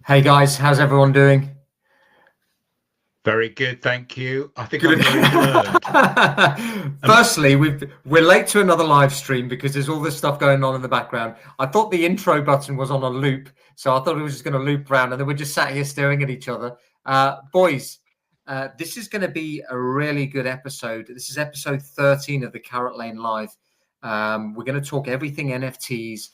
Hey guys, how's everyone doing? Very good, thank you. I think Good. I'm very blurred. Firstly, we're late to another live stream because there's all this stuff going on in the background. I thought the intro button was on a loop, so I thought it was just going to loop around, and then we're just sat here staring at each other. Boys, this is going to be a really good episode. This is episode 13 of the Carrot Lane Live. We're going to talk everything NFTs,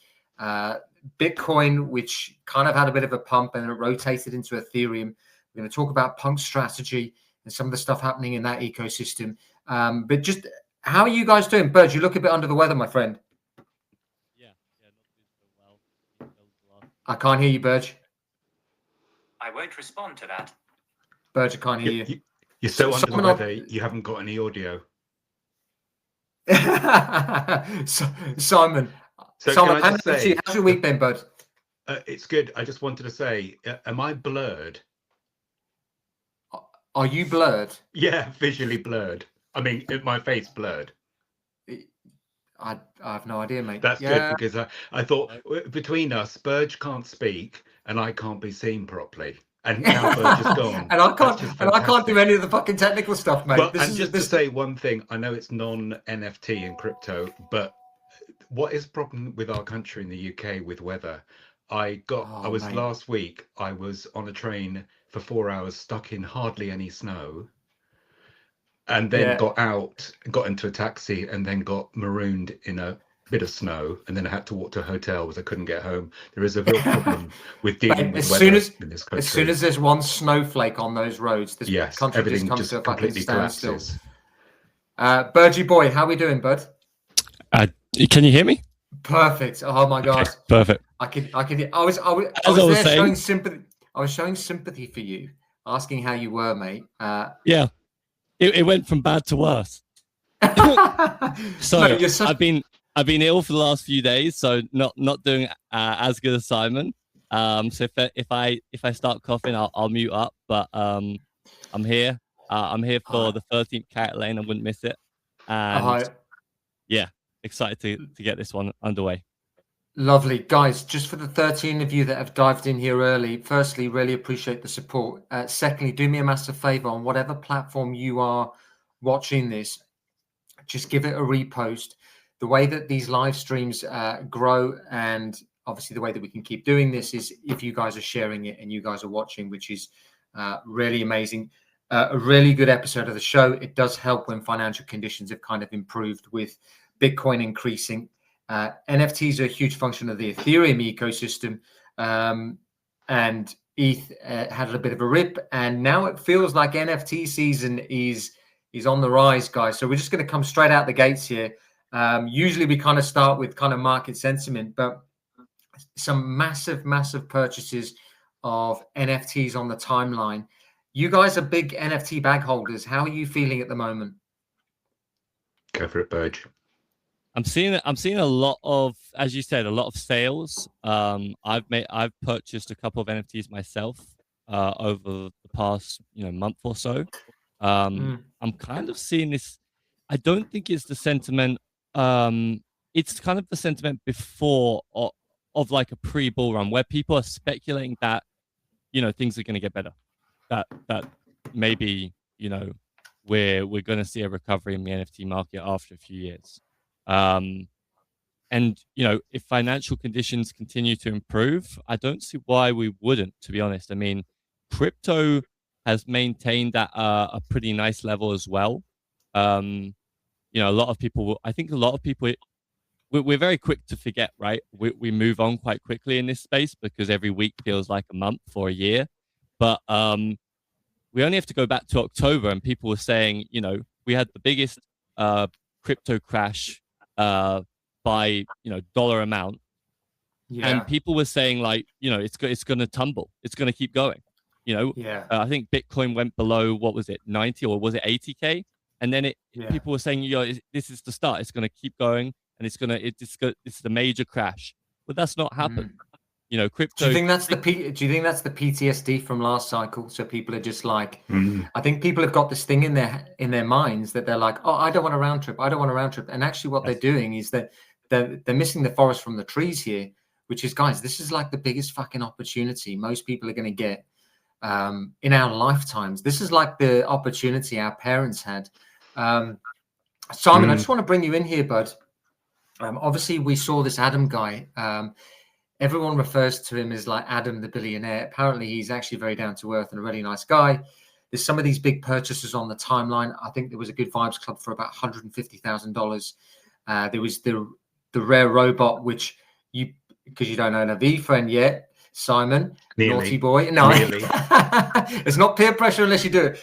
Bitcoin, which kind of had a bit of a pump and it rotated into Ethereum. We're going to talk about Punk's strategy and some of the stuff happening in that ecosystem. But just how are you guys doing? Burge, you look a bit under the weather, my friend. Yeah, not doing so well. I can't hear you, Burge. I won't respond to that. Burge, I can't hear you. You're so under the weather, you haven't got any audio. Simon, how's your week been, bud? It's good. I just wanted to say, am I blurred? Are you blurred? Yeah, visually blurred. I mean, my face blurred. I have no idea, mate. That's good, because I thought between us, Burge can't speak and I can't be seen properly. And now Burge is gone. and I can't do any of the fucking technical stuff, mate. Well, to say one thing, I know it's non-NFT and crypto, but what is the problem with our country in the UK with weather? Last week, I was on a train for 4 hours, stuck in hardly any snow, and then got into a taxi, and then got marooned in a bit of snow, and then I had to walk to a hotel because I couldn't get home. There is a real problem with dealing with weather in this country. As soon as there's one snowflake on those roads, this country everything just comes to a fucking completely standstill. collapses. Burgie boy, how we doing, bud? Can you hear me? Perfect. Oh my god. Okay, perfect. I was showing sympathy. I was showing sympathy for you, asking how you were, mate. Yeah, it went from bad to worse. So I've been ill for the last few days, so not doing as good as Simon. So if I start coughing, I'll mute up. But I'm here. I'm here for the 13th Carrot Lane. I wouldn't miss it. And yeah, excited to get this one underway. Lovely. Guys, just for the 13 of you that have dived in here early, firstly, really appreciate the support. Secondly, do me a massive favor on whatever platform you are watching this, just give it a repost. The way that these live streams grow, and obviously the way that we can keep doing this, is if you guys are sharing it and you guys are watching, which is really amazing. A really good episode of the show. It does help when financial conditions have kind of improved with Bitcoin increasing. NFTs are a huge function of the Ethereum ecosystem, and ETH had a bit of a rip, and now it feels like NFT season is on the rise, guys. So we're just going to come straight out the gates here. Usually we kind of start with kind of market sentiment, but some massive purchases of NFTs on the timeline. You guys are big NFT bag holders. How are you feeling at the moment? Go for it, Burge. I'm seeing a lot of, as you said, a lot of sales. I've purchased a couple of NFTs myself over the past month or so. I'm kind of seeing this. I don't think it's the sentiment. It's kind of the sentiment before of like a pre-bull run, where people are speculating that things are going to get better. That maybe we're going to see a recovery in the NFT market after a few years. And if financial conditions continue to improve, I don't see why we wouldn't, to be honest. I mean, crypto has maintained at a pretty nice level as well. A lot of people, we're very quick to forget, right? We move on quite quickly in this space because every week feels like a month or a year. But we only have to go back to October, and people were saying, we had the biggest crypto crash by dollar amount, and people were saying it's going to tumble, it's going to keep going. I think Bitcoin went below, what was it, 90 or was it 80K, and then people were saying this is the start, it's going to keep going, and it's the major crash. But that's not happened. Crypto. Do you think that's the PTSD from last cycle? So people are just like, I think people have got this thing in their minds that they're like, oh, I don't want a round trip. And actually what they're doing is that they're missing the forest from the trees here, which is, guys, this is like the biggest fucking opportunity most people are going to get in our lifetimes. This is like the opportunity our parents had. Simon, I just want to bring you in here, bud. Obviously, we saw this Adam guy. Everyone refers to him as like Adam the billionaire. Apparently, he's actually very down to earth and a really nice guy. There's some of these big purchases on the timeline. I think there was a Good Vibes Club for about $150,000. There was the rare robot, which you, because you don't own a V friend yet, Simon, naughty boy. No, it's not peer pressure unless you do it.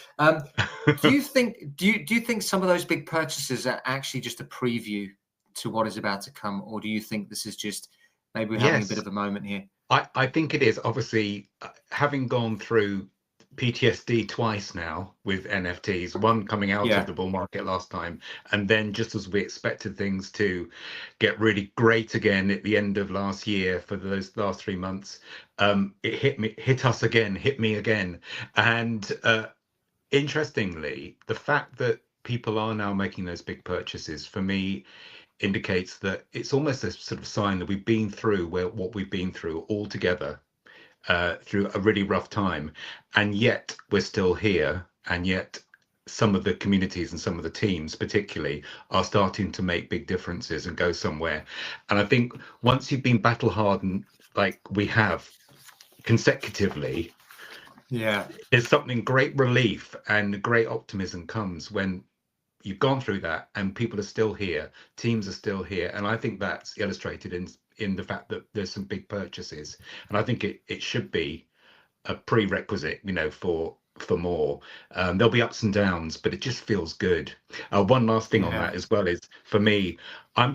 Do you think some of those big purchases are actually just a preview to what is about to come, or do you think this is just maybe we're having a bit of a moment here? I think it is. Obviously, having gone through PTSD twice now with NFTs, one coming out of the bull market last time, and then just as we expected things to get really great again at the end of last year for those last 3 months, it hit me again. And interestingly, the fact that people are now making those big purchases, for me, indicates that it's almost a sort of sign that we've been through what we've been through all together, through a really rough time, and yet we're still here, and yet some of the communities and some of the teams particularly are starting to make big differences and go somewhere. And I think once you've been battle hardened like we have consecutively, there's something great relief and great optimism comes when you've gone through that and people are still here, teams are still here. And I think that's illustrated in the fact that there's some big purchases. And I think it should be a prerequisite, for more. There'll be ups and downs, but it just feels good. One last thing on that as well is, for me, I'm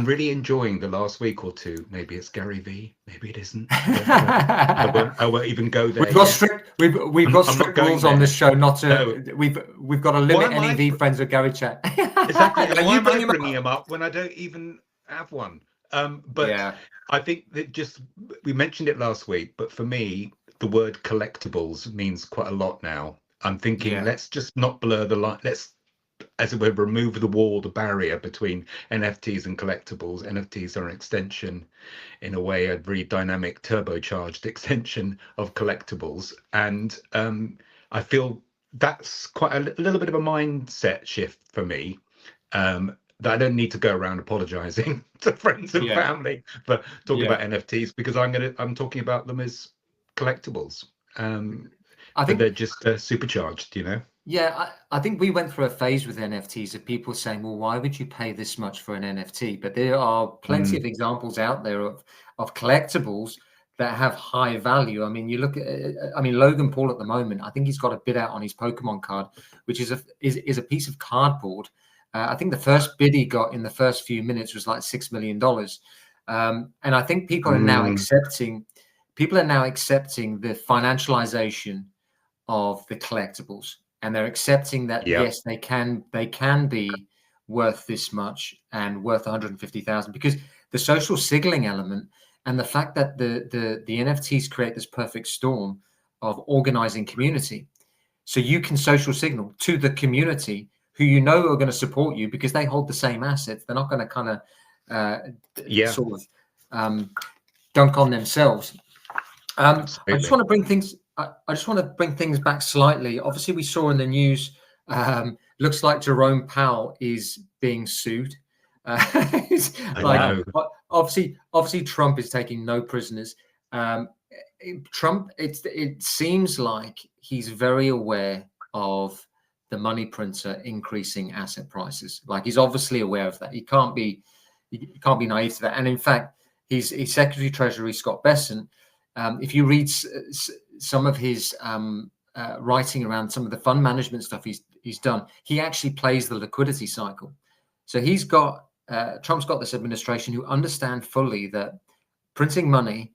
really enjoying the last week or two. Maybe it's Gary V, maybe it isn't. I won't even go there. We've got strict rules on this show not to. No. We've got to limit any V friends with Gary chat. Exactly. And why am I bringing him up when I don't even have one? But I think that we mentioned it last week, but for me, the word collectibles means quite a lot now. I'm thinking, let's just not blur the line. Let's, as it were, remove the wall, the barrier between NFTs and collectibles. NFTs are an extension, in a way, a very dynamic, turbocharged extension of collectibles. And I feel that's quite a little bit of a mindset shift for me. That I don't need to go around apologizing to friends and family for talking about NFTs, because I'm talking about them as collectibles. I think they're just supercharged, I think we went through a phase with NFTs of people saying, well, why would you pay this much for an NFT? But there are plenty of examples out there of collectibles that have high value. I mean, you look at Logan Paul at the moment, I think he's got a bid out on his Pokemon card, which is a piece of cardboard. I think the first bid he got in the first few minutes was like $6 million. And I think people are now accepting the financialization of the collectibles, and they're accepting that yes, they can be worth this much and worth 150,000, because the social signaling element and the fact that the NFTs create this perfect storm of organizing community. So you can social signal to the community who are going to support you because they hold the same assets. They're not going to kind of dunk on themselves. I just want to bring things back slightly. Obviously, we saw in the news. Looks like Jerome Powell is being sued. Obviously, Trump is taking no prisoners. Trump, it seems like he's very aware of the money printer increasing asset prices. Like, he's obviously aware of that. He can't be naive to that. And in fact, his Secretary Treasury, Scott Bessent, if you read some of his writing around some of the fund management stuff he's done, he actually plays the liquidity cycle. So Trump's got this administration who understand fully that printing money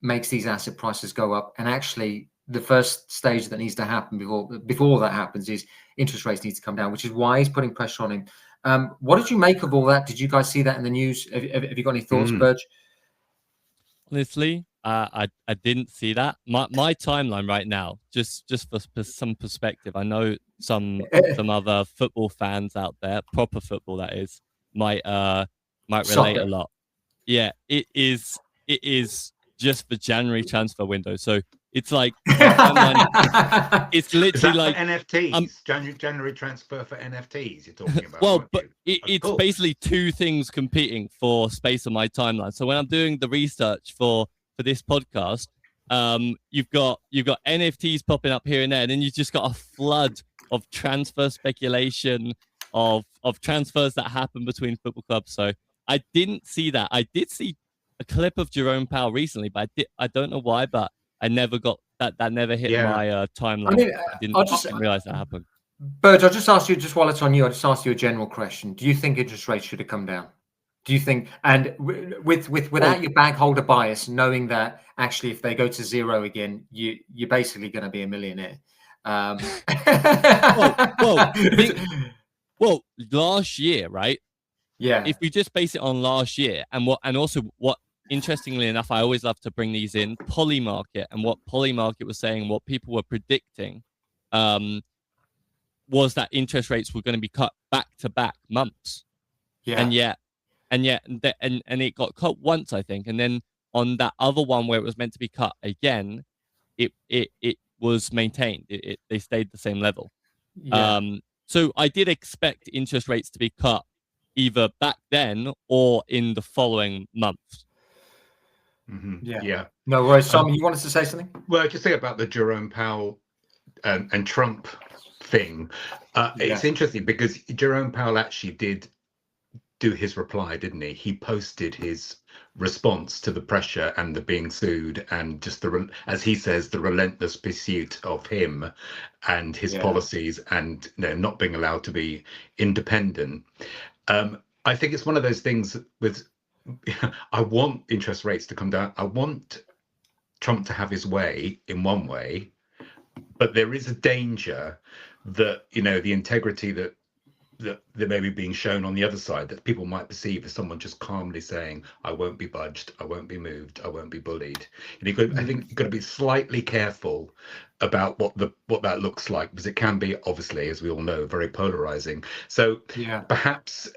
makes these asset prices go up. And actually, the first stage that needs to happen before that happens is interest rates need to come down, which is why he's putting pressure on him. What did you make of all that? Did you guys see that in the news? Have you got any thoughts, Burge? Honestly, I didn't see that. My timeline right now, just for some perspective, I know some other football fans out there, proper football that is, might relate a lot. Yeah, it is. It is just the January transfer window. So it's like my timeline. It's Is literally that for like NFTs? January transfer for NFTs you're talking about, well, aren't but you? it's Cool. basically two things competing for space on my timeline. So when I'm doing the research for this podcast, you've got NFTs popping up here and there, and then you've just got a flood of transfer speculation of transfers that happen between football clubs. So I didn't see that. I did see a clip of Jerome Powell recently, but I don't know why, but I never got that. That never hit Yeah. my timeline. I mean, I didn't realize that happened. Burge, I'll just ask you, just while it's on you, I'll just ask you a general question. Do you think interest rates should have come down? Do you think, and without your bag holder bias, knowing that actually if they go to zero again, you're basically going to be a millionaire. Well, last year, right? Yeah. If we just base it on last year, and also what interestingly enough, I always love to bring these in, Polymarket, and what Polymarket was saying, what people were predicting, was that interest rates were going to be cut back to back months. Yeah. And it got cut once, I think, and then on that other one where it was meant to be cut again, it was maintained. They stayed the same level. Yeah. So I did expect interest rates to be cut either back then or in the following months. Mm-hmm. Yeah. No worries. Simon, you wanted to say something? Well, just think about the Jerome Powell and Trump thing. It's interesting because Jerome Powell actually did do his reply, didn't he? He posted his response to the pressure and the being sued and just as he says, the relentless pursuit of him and his policies and not being allowed to be independent. I think it's one of those things with, I want interest rates to come down. I want Trump to have his way in one way, but there is a danger that, the integrity that may be being shown on the other side, that people might perceive as someone just calmly saying, I won't be budged, I won't be moved, I won't be bullied. And I think you've got to be slightly careful about what that looks like, because it can be, obviously, as we all know, very polarizing. So perhaps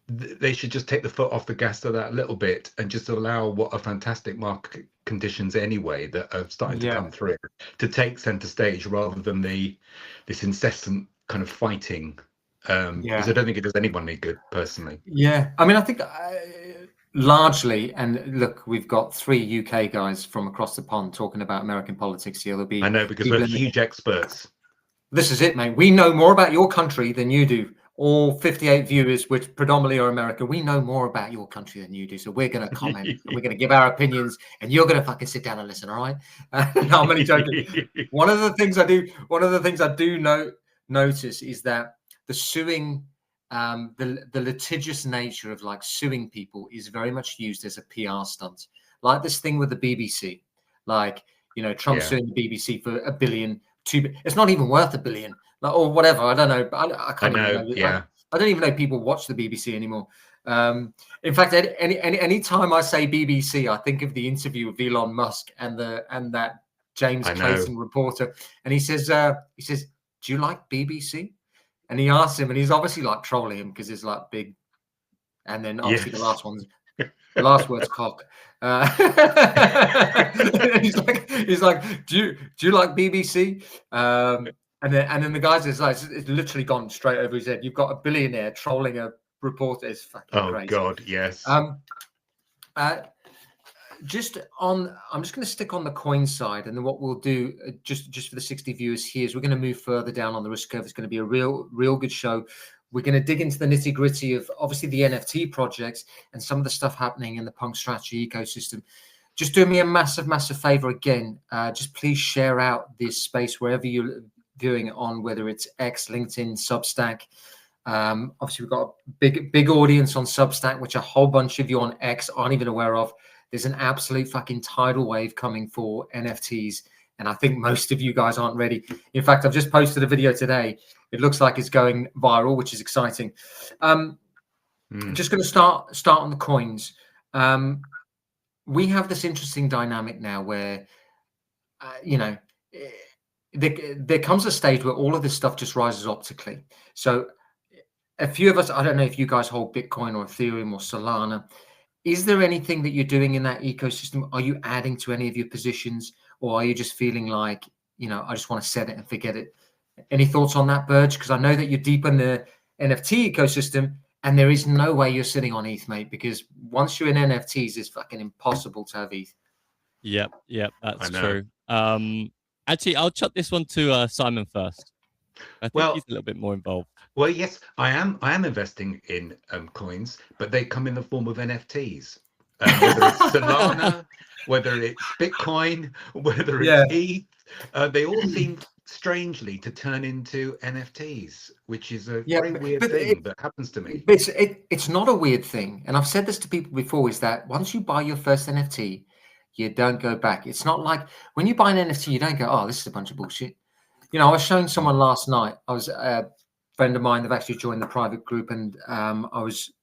they should just take the foot off the gas of that a little bit and just allow what are fantastic market conditions anyway that are starting to come through to take center stage, rather than this incessant kind of fighting, because I don't think it does anyone any good, personally. I mean, I think largely, and look, we've got 3 UK guys from across the pond talking about American politics here. I know, because we're huge experts. This is it, mate. We know more about your country than you do. All 58 viewers, which predominantly are American, we know more about your country than you do. So we're going to comment, and we're going to give our opinions, and you're going to fucking sit down and listen, all right? No, I'm only joking. One of the things I do notice is that the suing, the litigious nature of like suing people is very much used as a PR stunt. Like this thing with the BBC, like, Trump suing the BBC for $1 billion, it's not even worth $1 billion. Or whatever, I don't know. I can't even know. I don't even know people watch the BBC anymore. In fact, any time I say BBC, I think of the interview with Elon Musk and that James Clayton reporter, and he says, "Do you like BBC?" And he asks him, and he's obviously like trolling him because it's like big, and then obviously the last word's cock. he's like, do you like BBC? And then the guys is like, it's literally gone straight over his head. You've got a billionaire trolling a reporter. It's fucking crazy. Oh God, yes. I'm just going to stick on the coin side, and then what we'll do, just for the 60 viewers here, is we're going to move further down on the risk curve. It's going to be a real good show. We're going to dig into the nitty gritty of obviously the NFT projects and some of the stuff happening in the punk strategy ecosystem. Just do me a massive favor again. Just please share out this space wherever you're viewing it on, whether it's X, LinkedIn, Substack. Obviously, we've got a big audience on Substack, which a whole bunch of you on X aren't even aware of. There's an absolute fucking tidal wave coming for NFTs, and I think most of you guys aren't ready. In fact, I've just posted a video today. It looks like it's going viral, which is exciting. Just going to start on the coins. We have this interesting dynamic now where, there comes a stage where all of this stuff just rises optically. So a few of us, I don't know if you guys hold Bitcoin or Ethereum or Solana. Is there anything that you're doing in that ecosystem? Are you adding to any of your positions, or are you just feeling like, I just want to set it and forget it? Any thoughts on that, Burge? Because I know that you're deep in the NFT ecosystem, and there is no way you're sitting on ETH, mate, because once you're in NFTs, it's fucking impossible to have ETH. Yep, that's true. Actually, I'll chuck this one to Simon first. I think he's a little bit more involved. Well, yes, I am investing in coins, but they come in the form of NFTs. Whether it's Solana, whether it's Bitcoin, whether it's ETH, they all seem strangely to turn into NFTs, which is a very weird thing that happens to me. It's not a weird thing, and I've said this to people before, is that once you buy your first NFT, you don't go back. It's not like when you buy an NFT, you don't go, oh, this is a bunch of bullshit. I was showing someone last night. I was a friend of mine. They've actually joined the private group, and I was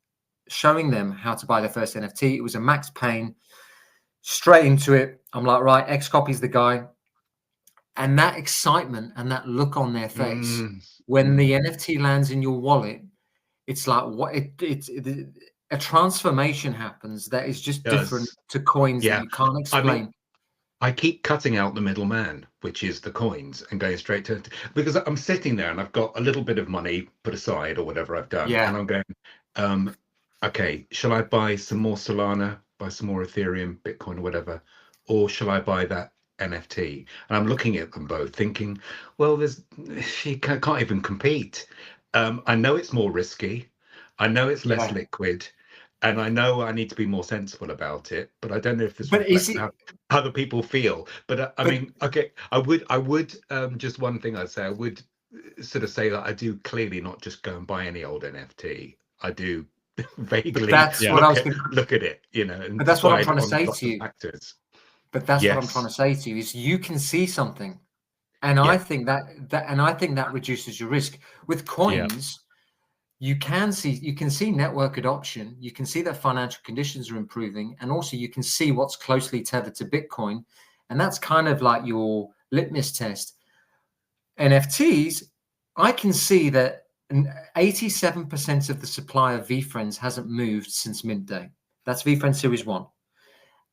showing them how to buy their first NFT. It was a Max Payne, straight into it. I'm like, right, X copies the guy, and that excitement and that look on their face when the NFT lands in your wallet, it's like a transformation happens that is just different to coins that you can't explain. I keep cutting out the middleman, which is the coins, and going straight to, because I'm sitting there and I've got a little bit of money put aside or whatever I've done, and I'm going, okay, shall I buy some more Solana, buy some more Ethereum, Bitcoin, or whatever, or shall I buy that NFT? And I'm looking at them both, thinking, well, you can't even compete. I know it's more risky, I know it's less liquid. And I know I need to be more sensible about it, but I don't know if this reflects how other people feel. But I mean, okay, I would just one thing I'd say, I would sort of say that I do clearly not just go and buy any old NFT. I do vaguely look at it, and but that's what I'm trying to say to you. Factors. But that's what I'm trying to say to you is you can see something, and I think that reduces your risk with coins. You can see network adoption. You can see that financial conditions are improving, and also you can see what's closely tethered to Bitcoin, and that's kind of like your litmus test. NFTs, I can see that 87% of the supply of VFriends hasn't moved since mint day. That's VFriend Series 1.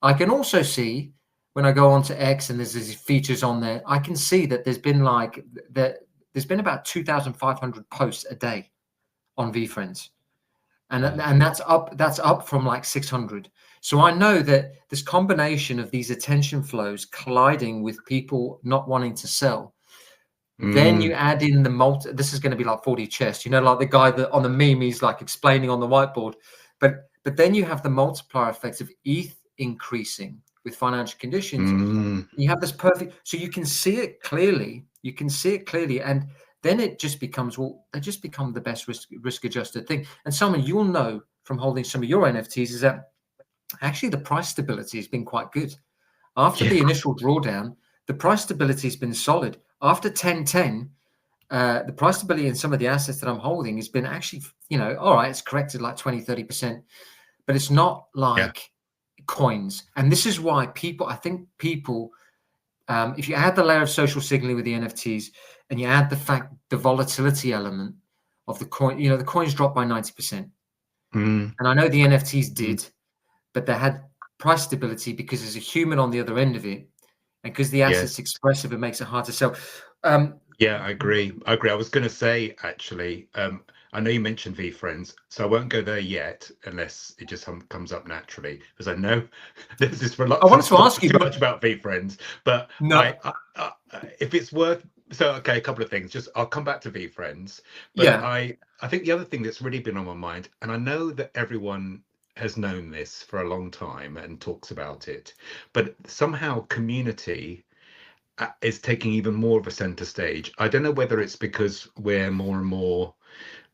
I can also see when I go onto X and there's these features on there, I can see that there's been about 2,500 posts a day on VFriends, and that's up from like 600. So I know that this combination of these attention flows colliding with people not wanting to sell, then you add in the this is going to be like 40 chess, like the guy that on the meme, he's like explaining on the whiteboard, but then you have the multiplier effect of ETH increasing with financial conditions. You have this perfect, so you can see it clearly, and then it just becomes, they just become the best risk adjusted thing. And Simon, you'll know from holding some of your NFTs is that actually the price stability has been quite good. After the initial drawdown, the price stability has been solid. After 1010, the price stability in some of the assets that I'm holding has been actually, all right, it's corrected like 20-30%, but it's not like coins. And this is why I think people, if you add the layer of social signaling with the NFTs, and you add the volatility element of the coin, the coins dropped by 90%. And I know the NFTs did, but they had price stability because there's a human on the other end of it. And because the asset's expressive, it makes it hard to sell. I agree. I was going to say, actually, I know you mentioned VFriends, so I won't go there yet unless it just comes up naturally, because I know there's this reluctance. I wanted to ask you too much about VFriends, but no. If it's worth, a couple of things. I'll come back to VFriends, but I think the other thing that's really been on my mind, and I know that everyone has known this for a long time and talks about it, but somehow community is taking even more of a center stage. I don't know whether it's because we're more and more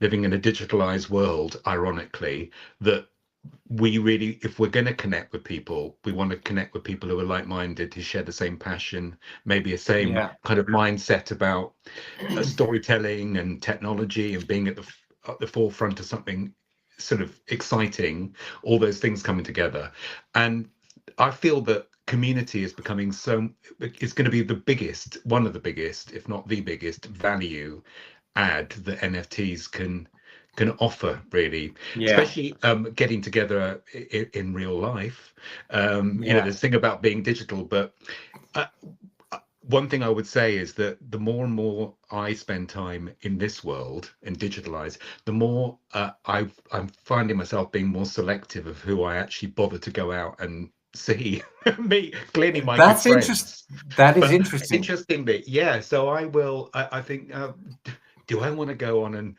living in a digitalized world, ironically, that we really, if we're going to connect with people, we want to connect with people who are like-minded, who share the same passion, maybe a same kind of mindset about storytelling and technology and being at the forefront of something sort of exciting, all those things coming together. And I feel that community is becoming it's going to be one of the biggest, if not the biggest value add that NFTs can can offer, really, especially getting together in real life. There's this thing about being digital, but one thing I would say is that the more and more I spend time in this world and digitalize, the more I'm finding myself being more selective of who I actually bother to go out and see. Me, clearly my good friends. That is interesting. Interestingly, yeah. So I will. I think. Do I want to go on and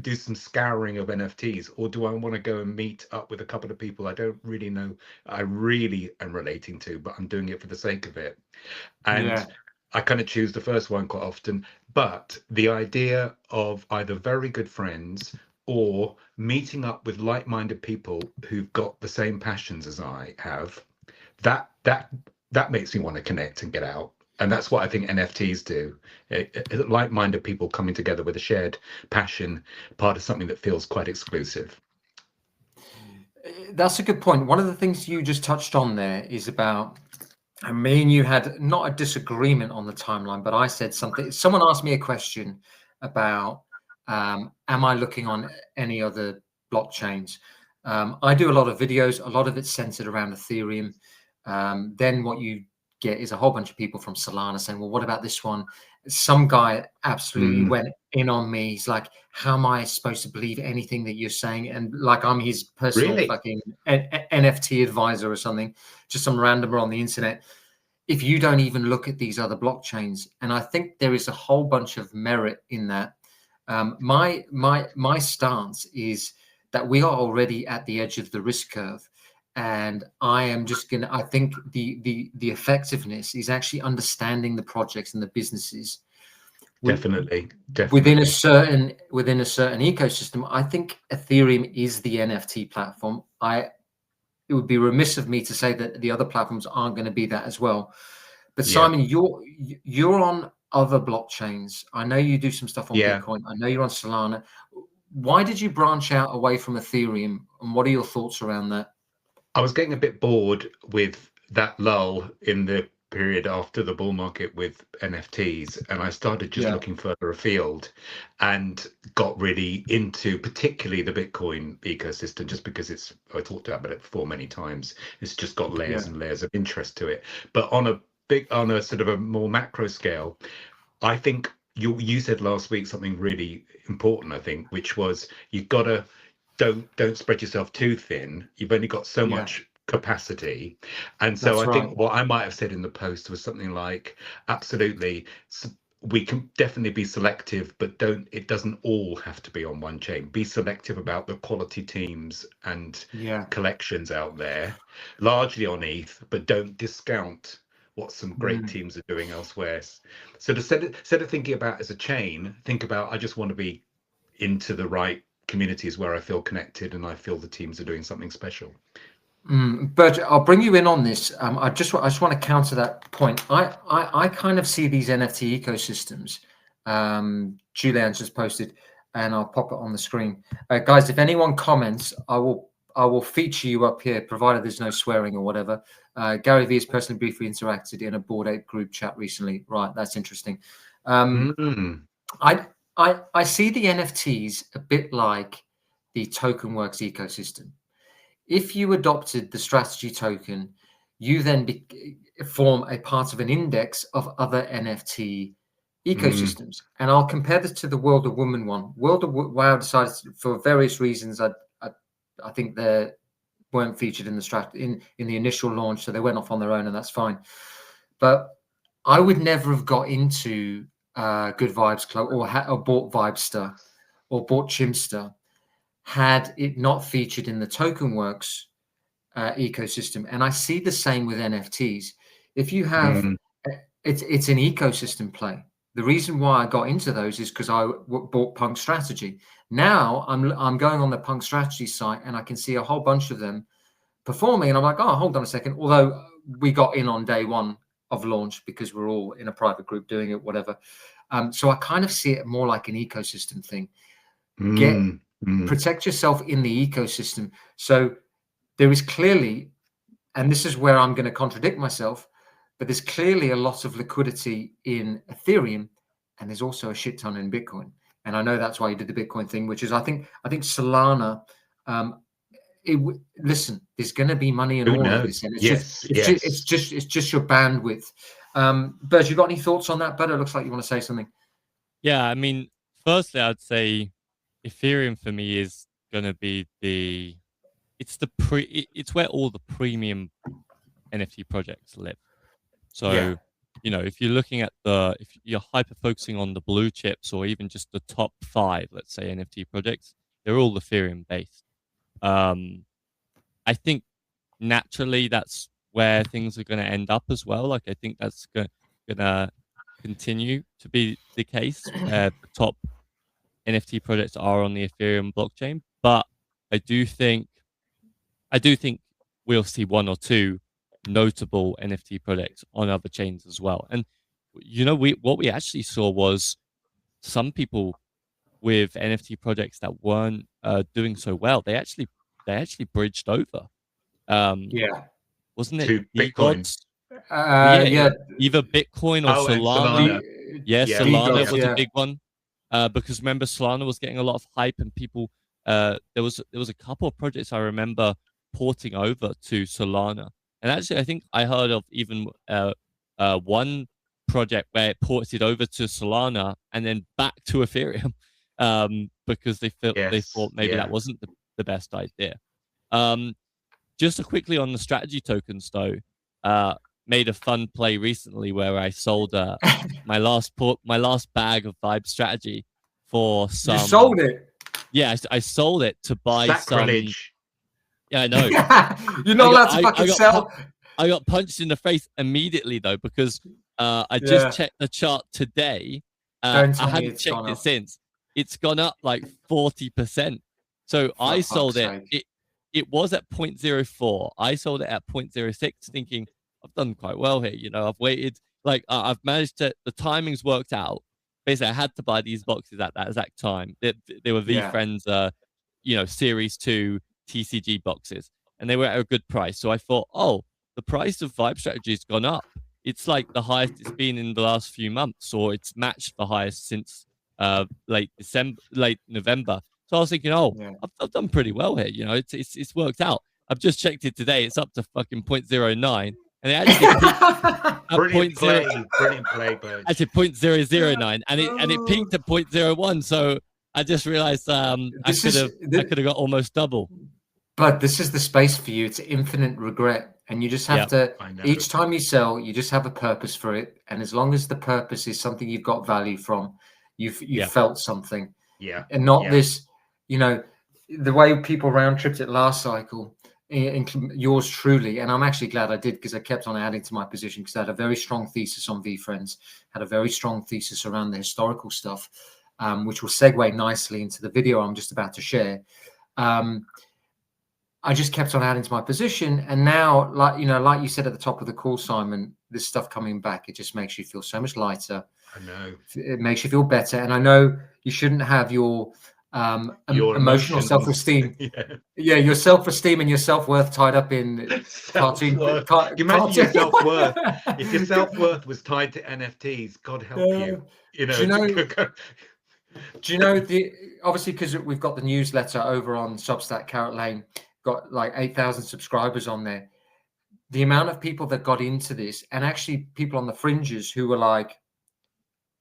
do some scouring of NFTs, or do I want to go and meet up with a couple of people I don't really know, I really am relating to, but I'm doing it for the sake of it? And I kind of choose the first one quite often. But the idea of either very good friends or meeting up with like-minded people who've got the same passions as I have, that makes me want to connect and get out. And that's what I think NFTs do. Like-minded people coming together with a shared passion, part of something that feels quite exclusive. That's a good point. One of the things you just touched on there is about, and me and you had not a disagreement on the timeline, but I said something. Someone asked me a question about, am I looking on any other blockchains? I do a lot of videos. A lot of it's centered around Ethereum. Then what you get is a whole bunch of people from Solana saying, well, what about this one? Some guy absolutely went in on me. He's like, how am I supposed to believe anything that you're saying? And like, I'm his personal fucking NFT advisor or something, just some randomer on the internet. If you don't even look at these other blockchains, and I think there is a whole bunch of merit in that. My stance is that we are already at the edge of the risk curve. And I think the effectiveness is actually understanding the projects and the businesses. Definitely. Within a certain ecosystem. I think Ethereum is the NFT platform. It would be remiss of me to say that the other platforms aren't going to be that as well. But Simon, you're on other blockchains. I know you do some stuff on Bitcoin. I know you're on Solana. Why did you branch out away from Ethereum? And what are your thoughts around that? I was getting a bit bored with that lull in the period after the bull market with NFTs, and I started just looking further afield and got really into particularly the Bitcoin ecosystem, just because I talked about it before many times. It's just got layers and layers of interest to it. But on a sort of a more macro scale, I think you said last week something really important, I think, which was you've got to don't spread yourself too thin. You've only got so much capacity. And so I think what I might have said in the post was something like, absolutely, we can definitely be selective, but it doesn't all have to be on one chain. Be selective about the quality teams and collections out there, largely on ETH, but don't discount what some great teams are doing elsewhere. So instead of thinking about as a chain, think about, I just want to be into the right communities where I feel connected and I feel the teams are doing something special. But I'll bring you in on this. I just want to counter that point. I kind of see these NFT ecosystems. Julian's just posted, and I'll pop it on the screen. Guys, if anyone comments, I will feature you up here, provided there's no swearing or whatever. Gary V has personally briefly interacted in a Bored Ape group chat recently. Right, that's interesting. I see the NFTs a bit like the TokenWorks ecosystem. If you adopted the strategy token, you then form a part of an index of other NFT ecosystems. And I'll compare this to the World of Woman one. World of WoW decided, for various reasons, I think they weren't featured in the in the initial launch, so they went off on their own, and that's fine. But I would never have got into Good Vibes Club or bought Vibester or bought Chimster had it not featured in the TokenWorks ecosystem. And I see the same with NFTs. If you have, it's an ecosystem play. The reason why I got into those is because I bought Punk Strategy. Now I'm going on the Punk Strategy site and I can see a whole bunch of them performing. And I'm like, oh, hold on a second. Although we got in on day one of launch because we're all in a private group doing it, whatever. So I kind of see it more like an ecosystem thing. Protect yourself in the ecosystem. So there is clearly, and this is where I'm going to contradict myself, but there's clearly a lot of liquidity in Ethereum, and there's also a shit ton in Bitcoin. and I know that's why you did the Bitcoin thing, which is I think Solana. Listen, there's going to be money in Who all of knows? this, and Yes. it's just your bandwidth. Bert, you got any thoughts on that? Bert, it looks like you want to say something. Yeah, I mean, firstly, I'd say Ethereum for me is going to be it's where all the premium NFT projects live. So, Yeah. you know, if you're looking at if you're hyper focusing on the blue chips or even just the top 5, let's say NFT projects, they're all Ethereum based. I think naturally that's where things are going to end up as well. Like, I think that's going to continue to be the case where the top NFT projects are on the Ethereum blockchain. But I do think we'll see 1 or 2 notable NFT projects on other chains as well. And you know, what we actually saw was some people with NFT projects that weren't doing so well. They actually bridged over. Yeah. Wasn't it To Bitcoin? gods? Yeah. Either Bitcoin or Oh, and Solana. Solana. Yeah, Yeah, Solana D-Gods, was yeah. a big one. Because remember, Solana was getting a lot of hype, and people. There was a couple of projects I remember porting over to Solana, and actually, I think I heard of even one project where it ported over to Solana and then back to Ethereum, because they thought maybe that wasn't the best idea. Just quickly on the strategy tokens, though, made a fun play recently where I sold my last bag of Vibe Strategy for some. You sold it. Yeah, I sold it to buy Sacrilege. Yeah, I know. You're not allowed to fucking sell. I got punched in the face immediately though, because I just checked the chart today. I hadn't checked it since. It's gone up like 40%. So I sold it. It was at 0.04. I sold it at 0.06, thinking I've done quite well here. You know, I've waited. Like I've managed to. The timing's worked out. Basically, I had to buy these boxes at that exact time. They were VFriends, Series 2 TCG boxes, and they were at a good price. So I thought, oh, the price of Vibe Strategy has gone up. It's like the highest it's been in the last few months, or it's matched the highest since late November. So I was thinking, I've done pretty well here. You know, it's worked out. I've just checked it today. It's up to fucking 0.09, and it actually peaked at Brilliant play, Birch. Actually 0.009, and it peaked at 0.01. So I just realized I could have got almost double. But this is the space for you. It's infinite regret, and you just have to. Each time you sell, you just have a purpose for it, and as long as the purpose is something you've got value from, you've felt something. Yeah, and not this. You know, the way people round tripped it last cycle, yours truly, and I'm actually glad I did, because I kept on adding to my position, because I had a very strong thesis on VFriends, had a very strong thesis around the historical stuff, which will segue nicely into the video I'm just about to share. I just kept on adding to my position, and now, like you said at the top of the call, Simon, this stuff coming back, it just makes you feel so much lighter. I know. It makes you feel better, and I know you shouldn't have your emotional self-esteem. Your self-esteem and your self-worth tied up in cartoon. Imagine your self-worth. If your self-worth was tied to NFTs, God help you. You know. Do you know obviously, because we've got the newsletter over on Substack, Carrot Lane, got like 8,000 subscribers on there. The amount of people that got into this, and actually people on the fringes who were like,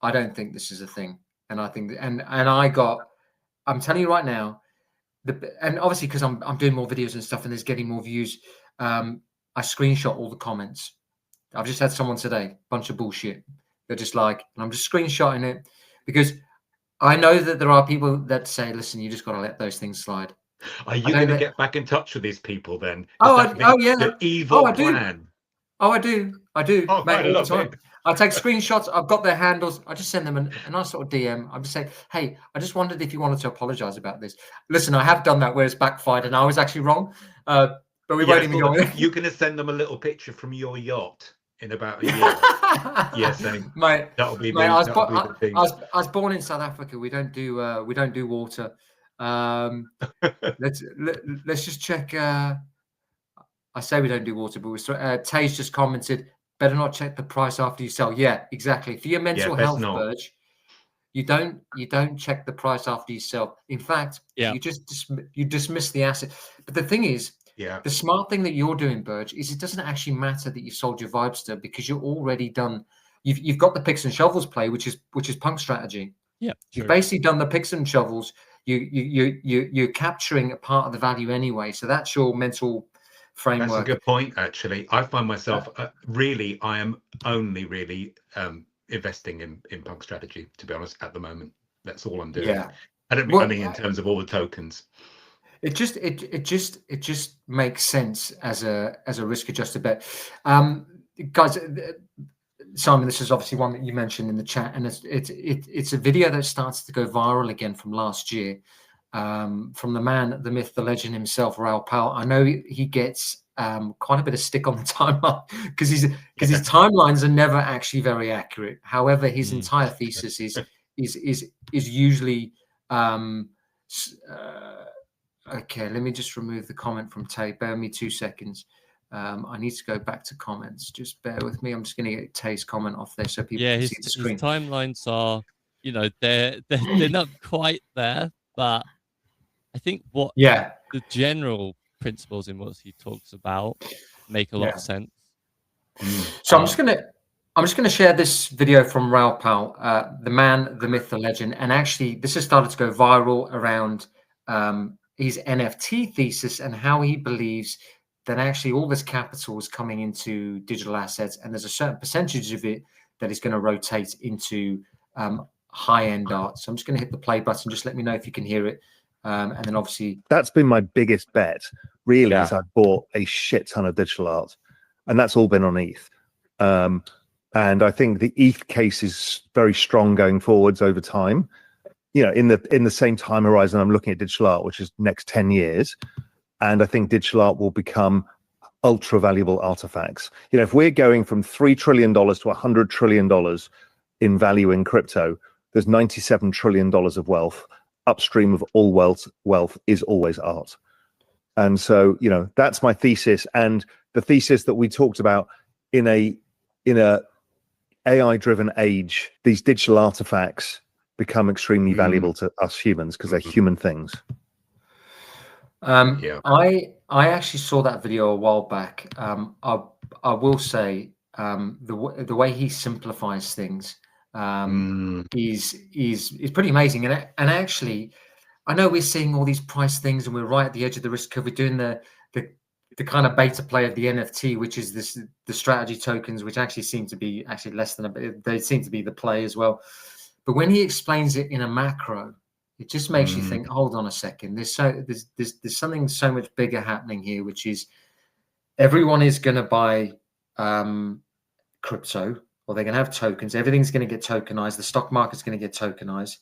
I don't think this is a thing, and I think and I'm telling you right now, and obviously because I'm doing more videos and stuff, and there's getting more views. I screenshot all the comments. I've just had someone today, bunch of bullshit. They're just like, and I'm just screenshotting it, because I know that there are people that say, listen, you just got to let those things slide. Are you going to get back in touch with these people then? Yeah. The evil plan. I do. Oh, Mate, I love it. I take screenshots. I've got their handles. I just send them a nice sort of DM. I'm just saying, hey, I just wondered if you wanted to apologize about this. Listen, I have done that where it's backfired and I was actually wrong. But we won't even go in. You're going to send them a little picture from your yacht in about a year. Yes, mate. That'll be mate, the thing. I was born in South Africa. We don't do water. Let's just check. I say we don't do water, but Tay's just commented, better not check the price after you sell. Yeah, exactly. For your mental health, Burge, You don't check the price after you sell. In fact, you just you dismiss the asset. But the thing is, the smart thing that you're doing, Burge, is it doesn't actually matter that you've sold your Vibester because you're already done. You've got the picks and shovels play, which is punk strategy. Yeah, you've basically done the picks and shovels. You're capturing a part of the value anyway. So that's your mental framework. That's a good point, actually. I find myself I am only really investing in punk strategy, to be honest, at the moment. That's all I'm doing. Yeah. I don't mean, I mean in terms of all the tokens. It just makes sense as a risk adjusted bet. Guys, Simon, this is obviously one that you mentioned in the chat, and it's a video that starts to go viral again from last year, from the man, the myth, the legend himself, Raoul Pal. I know he gets quite a bit of stick on the timeline because his timelines are never actually very accurate. However, his entire thesis is usually okay. Let me just remove the comment from Tay. Bear me 2 seconds. I need to go back to comments. Just bear with me. I'm just going to get Tay's comment off there so people can see the screen. His timelines are, they're not quite there, but I think the general principles in what he talks about make a lot of sense. So I'm just going to share this video from Raoul Pal, the man, the myth, the legend, and actually this has started to go viral around his NFT thesis and how he believes that actually all this capital is coming into digital assets, and there's a certain percentage of it that is going to rotate into high-end art. So I'm just going to hit the play button. Just let me know if you can hear it. And then obviously... That's been my biggest bet, really, is I bought a shit ton of digital art. And that's all been on ETH. And I think the ETH case is very strong going forwards over time. In the same time horizon, I'm looking at digital art, which is next 10 years. And I think digital art will become ultra valuable artifacts. If we're going from $3 trillion to $100 trillion in value in crypto, there's $97 trillion of wealth. Upstream of all wealth is always art. And so, that's my thesis. And the thesis that we talked about in a AI-driven age, these digital artifacts become extremely valuable to us humans because they're human things. I actually saw that video a while back. I will say the way he simplifies things is pretty amazing. And actually, I know we're seeing all these price things, and we're right at the edge of the risk curve. We're doing the kind of beta play of the NFT, which is the strategy tokens, which actually seem to be less than they seem to be the play as well. But when he explains it in a macro, it just makes you think, hold on a second. There's something so much bigger happening here, which is everyone is going to buy crypto, or they're going to have tokens. Everything's going to get tokenized. The stock market's going to get tokenized.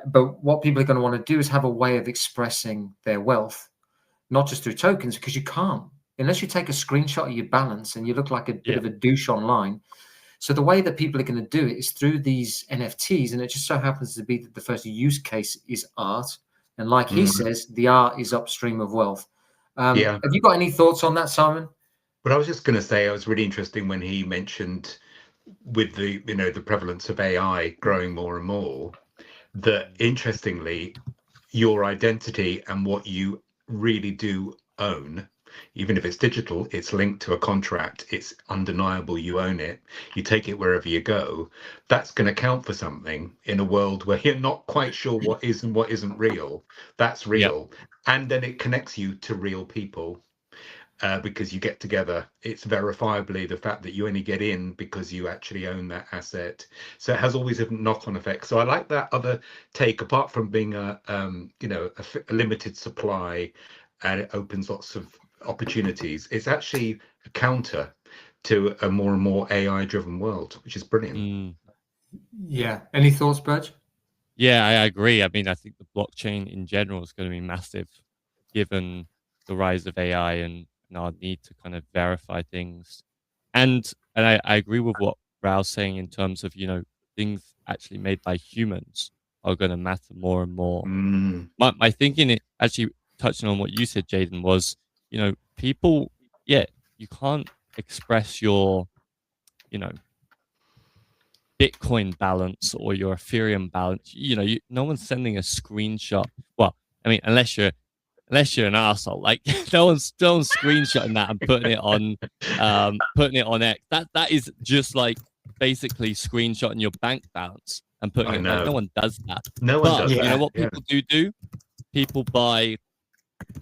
But what people are going to want to do is have a way of expressing their wealth, not just through tokens, because you can't, unless you take a screenshot of your balance and you look like a bit of a douche online. So the way that people are going to do it is through these NFTs, and it just so happens to be that the first use case is art. And like he says, the art is upstream of wealth. Have you got any thoughts on that, Simon? But I was just going to say, it was really interesting when he mentioned with the prevalence of AI growing more and more, that interestingly, your identity and what you really do own, even if it's digital, it's linked to a contract, it's undeniable, you own it, you take it wherever you go. That's going to count for something in a world where you're not quite sure what is and what isn't real. That's real. And then it connects you to real people. Because you get together, it's verifiably the fact that you only get in because you actually own that asset. So it has always a knock-on effect. So I like that other take, apart from being a limited supply, and it opens lots of opportunities. It's actually a counter to a more and more AI-driven world, which is brilliant. Yeah. Any thoughts, Burge? Yeah, I agree. I mean, I think the blockchain in general is going to be massive, given the rise of AI and our need to kind of verify things. And I agree with what Raoul's saying in terms of, things actually made by humans are going to matter more and more. My thinking, actually touching on what you said, Jayden, was, people, you can't express your, Bitcoin balance or your Ethereum balance. No one's sending a screenshot. Well, I mean, unless you're an arsehole, like no one's screenshotting that and putting it on X. That is just like basically screenshotting your bank balance and putting it. Like, no one does that. No one does. You know what people do? People buy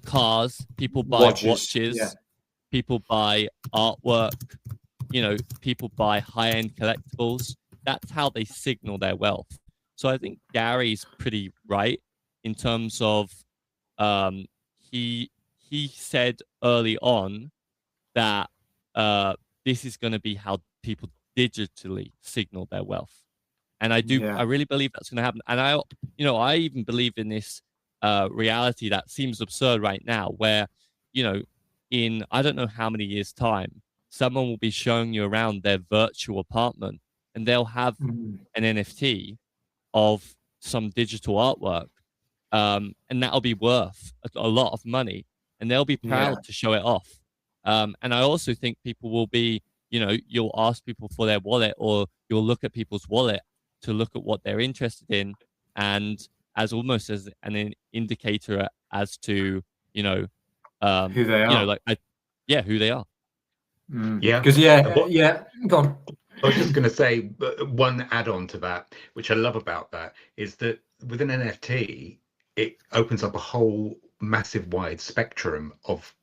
cars. People buy watches. Yeah. People buy artwork. People buy high-end collectibles. That's how they signal their wealth. So I think Gary's pretty right in terms of he said early on that this is going to be how people digitally signal their wealth. And I really believe that's going to happen. And I even believe in this reality that seems absurd right now, where, in I don't know how many years' time, someone will be showing you around their virtual apartment and they'll have an NFT of some digital artwork. And that'll be worth a lot of money, and they'll be proud to show it off. And I also think people will be, you'll ask people for their wallet, or you'll look at people's wallet to look at what they're interested in, and as almost as an indicator as to, who they are. Who they are. Because go on. I was just going to say one add-on to that, which I love about that, is that with an NFT, it opens up a whole massive wide spectrum of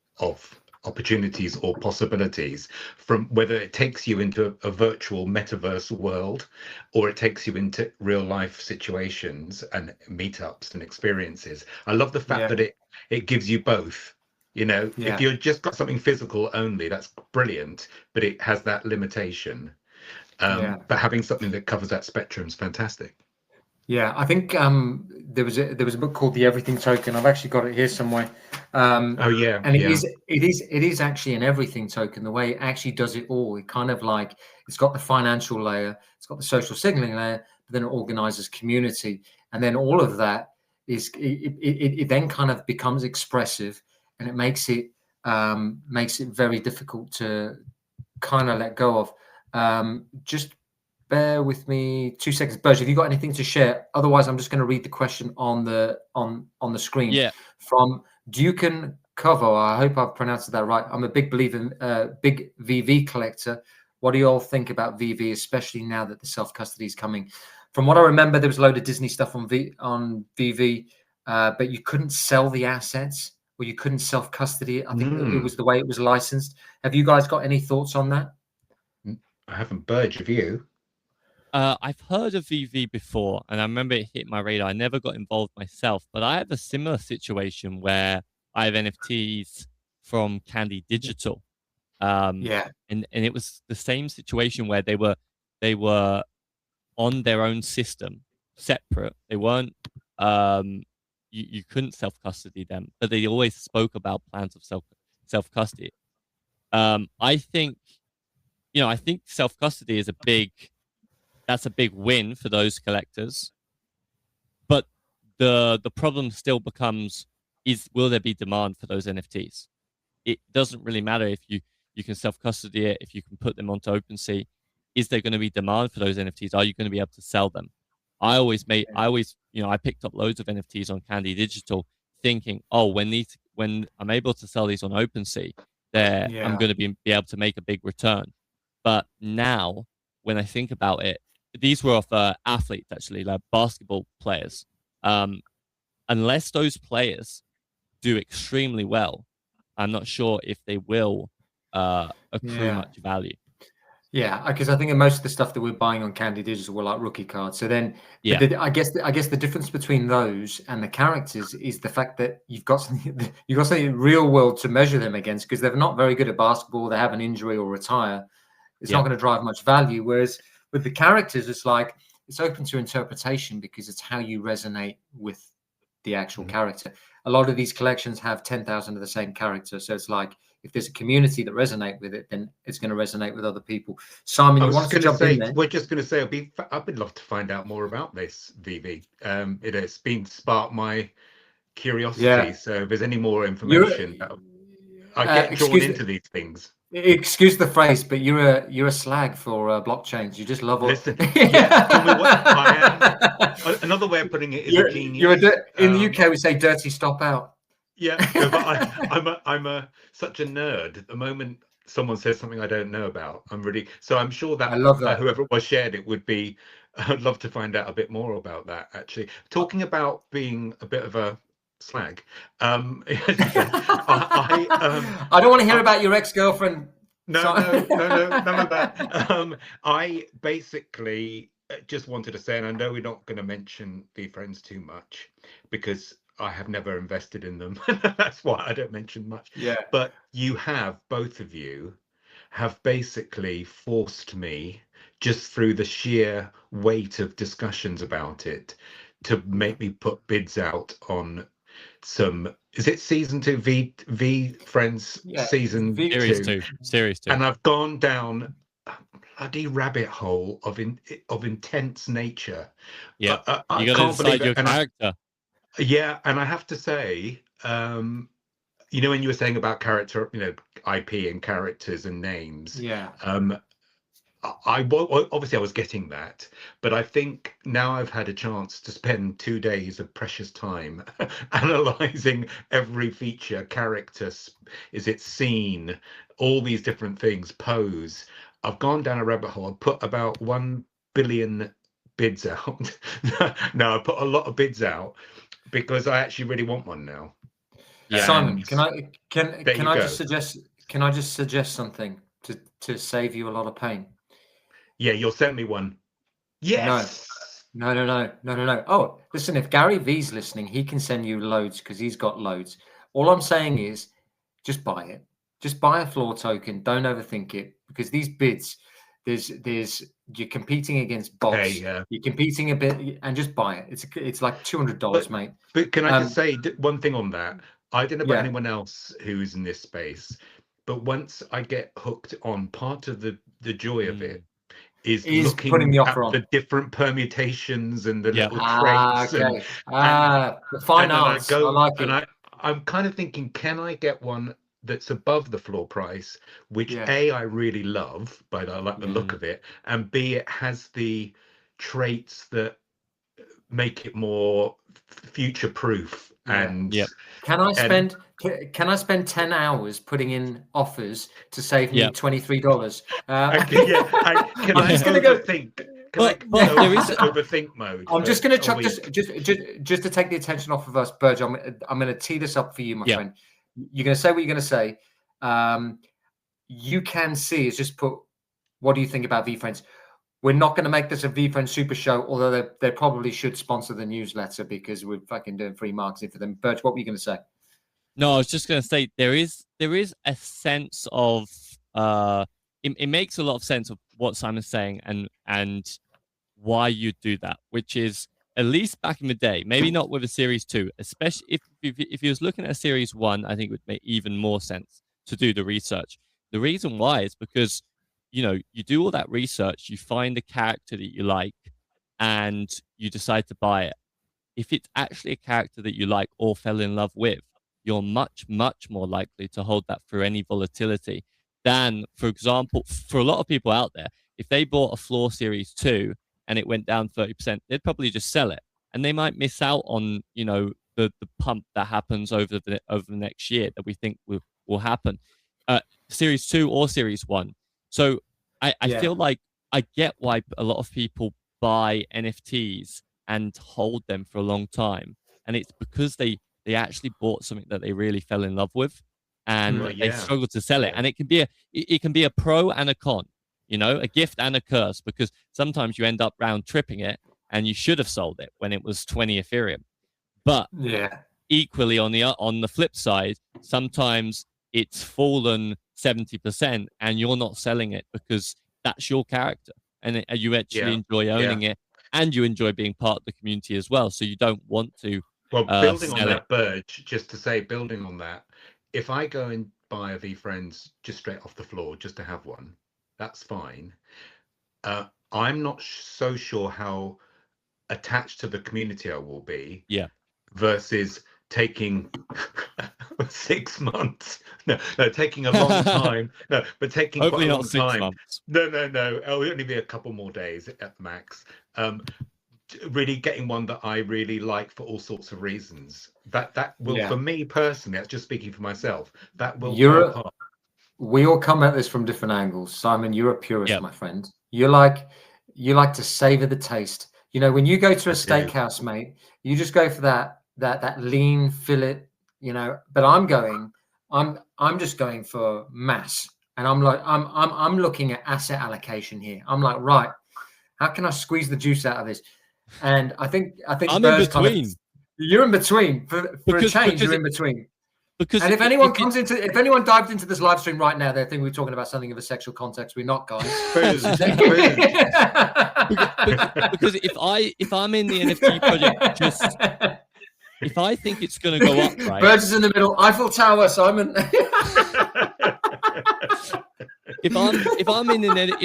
opportunities or possibilities, from whether it takes you into a virtual metaverse world, or it takes you into real life situations and meetups and experiences. I love the fact that it gives you both. If you've just got something physical only, that's brilliant, but it has that limitation. But having something that covers that spectrum is fantastic. Yeah, I think there was a book called The Everything Token. I've actually got it here somewhere. And it is actually an everything token. The way it actually does it all, it kind of like, it's got the financial layer, it's got the social signaling layer, but then it organizes community, and then all of that is it then kind of becomes expressive, and it makes it very difficult to kind of let go of. Just bear with me 2 seconds. Burj, have you got anything to share? Otherwise, I'm just going to read the question on the screen. Yeah. From Dukin Covo. I hope I've pronounced that right. I'm a big believer in big VV collector. What do you all think about VV, especially now that the self-custody is coming? From what I remember, there was a load of Disney stuff on VV, but you couldn't sell the assets, or you couldn't self-custody it. I think it was the way it was licensed. Have you guys got any thoughts on that? I haven't. Burge, have you? I've heard of VV before, and I remember it hit my radar. I never got involved myself, but I have a similar situation where I have NFTs from Candy Digital. And it was the same situation where they were on their own system, separate. They weren't you couldn't self-custody them, but they always spoke about plans of self-custody. I think self-custody is that's a big win for those collectors. But the problem still becomes, will there be demand for those NFTs? It doesn't really matter if you can self-custody it, if you can put them onto OpenSea. Is there going to be demand for those NFTs? Are you going to be able to sell them? I picked up loads of NFTs on Candy Digital thinking, when I'm able to sell these on OpenSea, I'm going to be able to make a big return. But now, when I think about it, these were of athletes, actually, like basketball players. Unless those players do extremely well, I'm not sure if they will accrue much value. Yeah, because I think most of the stuff that we're buying on Candy Digital were like rookie cards. So then, I guess the difference between those and the characters is the fact that you've got something real world to measure them against, because they're not very good at basketball. They have an injury or retire. It's not going to drive much value. Whereas with the characters, it's like it's open to interpretation, because it's how you resonate with the actual character. A lot of these collections have 10,000 of the same character, so it's like, if there's a community that resonate with it, then it's going to resonate with other people. Simon, you want to jump in there? We're just going to say, I would love to find out more about this, VV. It's been sparked my curiosity. So if there's any more information, I get drawn into these things. Excuse the phrase, but you're a slag for blockchains. You just love it. Listen, yeah, tell me what I am. Another way of putting it is a genius. In the UK, we say "dirty stop out." Yeah, no, but I'm such a nerd. The moment someone says something I don't know about, I'm really I'm sure that I love that. whoever it was shared it would be. I'd love to find out a bit more about that. Actually, talking about being a bit of a slag. As you said, I don't want to hear about your ex-girlfriend. No, none of that. I basically just wanted to say, and I know we're not going to mention VFriends too much because I have never invested in them. That's why I don't mention much. Yeah. But both of you have basically forced me, just through the sheer weight of discussions about it, to make me put bids out on some. Is it season 2 VFriends season series 2, and I've gone down a bloody rabbit hole of intense nature. Yeah, I you got to decide your character. And I have to say, when you were saying about character, IP and characters and names, obviously I was getting that, but I think now I've had a chance to spend 2 days of precious time analyzing every feature, character, is it scene, all these different things, pose. I've gone down a rabbit hole. I've put about 1 billion bids out. No, I put a lot of bids out because I actually really want one now. Yeah. Simon, can I just suggest something to save you a lot of pain? Yeah, you'll send me one. Yes. No. Oh, listen, if Gary V's listening, he can send you loads because he's got loads. All I'm saying is just buy it. Just buy a floor token. Don't overthink it because these bids, you're competing against bots. Hey, you're competing a bit and just buy it. It's like $200, mate. But can I just say one thing on that? I don't know about anyone else who's in this space, but once I get hooked on, part of the joy of it is looking putting the offer at on the different permutations and the little traits. Okay. The fine arts. I like it. And I'm kind of thinking, can I get one that's above the floor price, which A, I really love, but I like the look of it, and B, it has the traits that make it more future proof. And can I spend 10 hours putting in offers to save me $23? I'm just going to go think. Overthink mode. I'm just going to chuck this just to take the attention off of us, Burge. I'm going to tee this up for you, my friend. You're going to say what you're going to say. You can see is just put. What do you think about VFriends? We're not going to make this a VFriends super show, although they probably should sponsor the newsletter because we're fucking doing free marketing for them. Burge, what were you going to say? No, I was just going to say there is a sense of it makes a lot of sense of what Simon's saying and why you do that, which is at least back in the day, maybe not with a series 2, especially if you was looking at a series 1, I think it would make even more sense to do the research. The reason why is because you do all that research, you find a character that you like, and you decide to buy it. If it's actually a character that you like or fell in love with, you're much, much more likely to hold that through any volatility than, for example, for a lot of people out there, if they bought a floor series 2 and it went down 30%, they'd probably just sell it. And they might miss out on, the pump that happens over the next year that we think will happen. Series 2 or Series 1. So I feel like I get why a lot of people buy NFTs and hold them for a long time. And it's because they actually bought something that they really fell in love with, and they struggle to sell it. And it can be a pro and a con, a gift and a curse, because sometimes you end up round tripping it and you should have sold it when it was 20 Ethereum. But equally on the flip side, sometimes it's fallen 70% and you're not selling it because that's your character and you actually enjoy owning it, and you enjoy being part of the community as well. So you don't want to. Well, building on that, Burge, just to say, building on that, if I go and buy a VFriends just straight off the floor just to have one, that's fine. I'm not so sure how attached to the community I will be. Yeah. Versus taking 6 months. No, taking a long time. No, but taking Hopefully quite a not long 6 time. months. No. It'll only be a couple more days at max. Really getting one that I really like for all sorts of reasons. That will, for me personally, that's just speaking for myself, that will play a part. We all come at this from different angles. Simon, you're a purist, my friend. You like to savor the taste. You know, when you go to a steakhouse, mate, you just go for that lean fillet, you know, but I'm just going for mass. And I'm looking at asset allocation here. I'm like, right, how can I squeeze the juice out of this? And I think I'm in between. You're in between. For a change, you're in between. And if anyone dived into this live stream right now, they think we're talking about something of a sexual context. We're not, guys. Because if I'm in the NFT project, if I think it's going to go up, right? Birds is in the middle. Eiffel Tower, Simon. if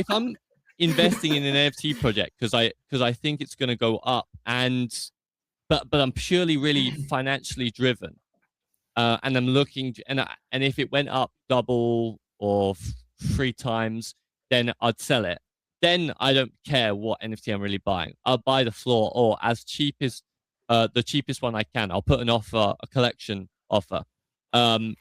I'm investing in an NFT project because I think it's going to go up, but I'm purely really financially driven, and I'm looking and if it went up double or 3 times, then I'd sell it. Then I don't care what NFT I'm really buying. I'll buy the floor or as cheap as the cheapest one I can. I'll put an offer, a collection offer. But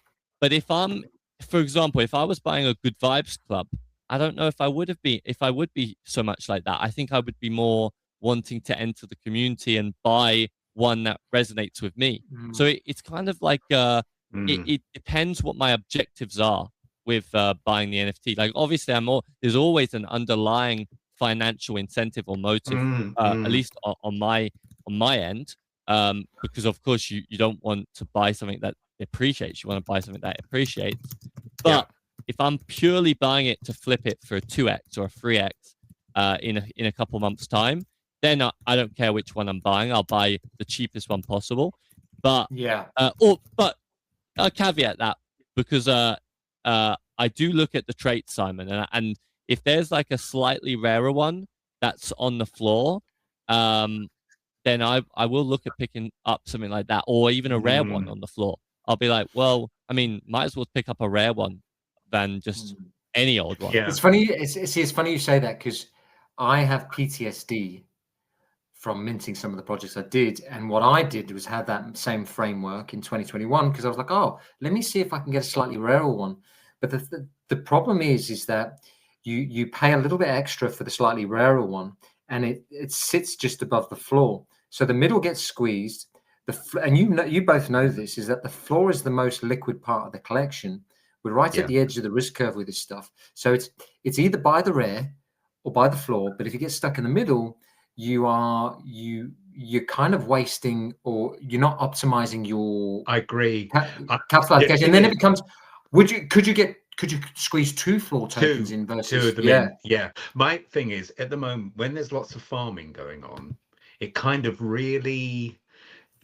for example, if I was buying a Good Vibes Club, I don't know if I would be so much like that. I think I would be more wanting to enter the community and buy one that resonates with me. So it's kind of like it depends what my objectives are with buying the NFT. Like obviously there's always an underlying financial incentive or motive, at least on my end, because of course you don't want to buy something that appreciates. You want to buy something that appreciates. But if I'm purely buying it to flip it for a 2x or a 3x in a couple months' time, then I don't care which one I'm buying. I'll buy the cheapest one possible. But but I'll caveat that because I do look at the traits, Simon, and if there's like a slightly rarer one that's on the floor, then I will look at picking up something like that, or even a rare one on the floor. I'll be like, well, I mean, might as well pick up a rare one than just any old one. It's funny. It's funny you say that because I have PTSD from minting some of the projects I did, and what I did was have that same framework in 2021 because I was like, oh, let me see if I can get a slightly rarer one. But the problem is that you pay a little bit extra for the slightly rarer one, and it sits just above the floor, so the middle gets squeezed. And you both know this, is that the floor is the most liquid part of the collection. We're right at the edge of the risk curve with this stuff. So it's either buy the rare or buy the floor. But if you get stuck in the middle, you're kind of wasting, or you're not optimizing your. I agree. Capital allocation, and then it becomes. Could you squeeze 2 floor tokens in versus 2 of them in? My thing is, at the moment when there's lots of farming going on, it kind of really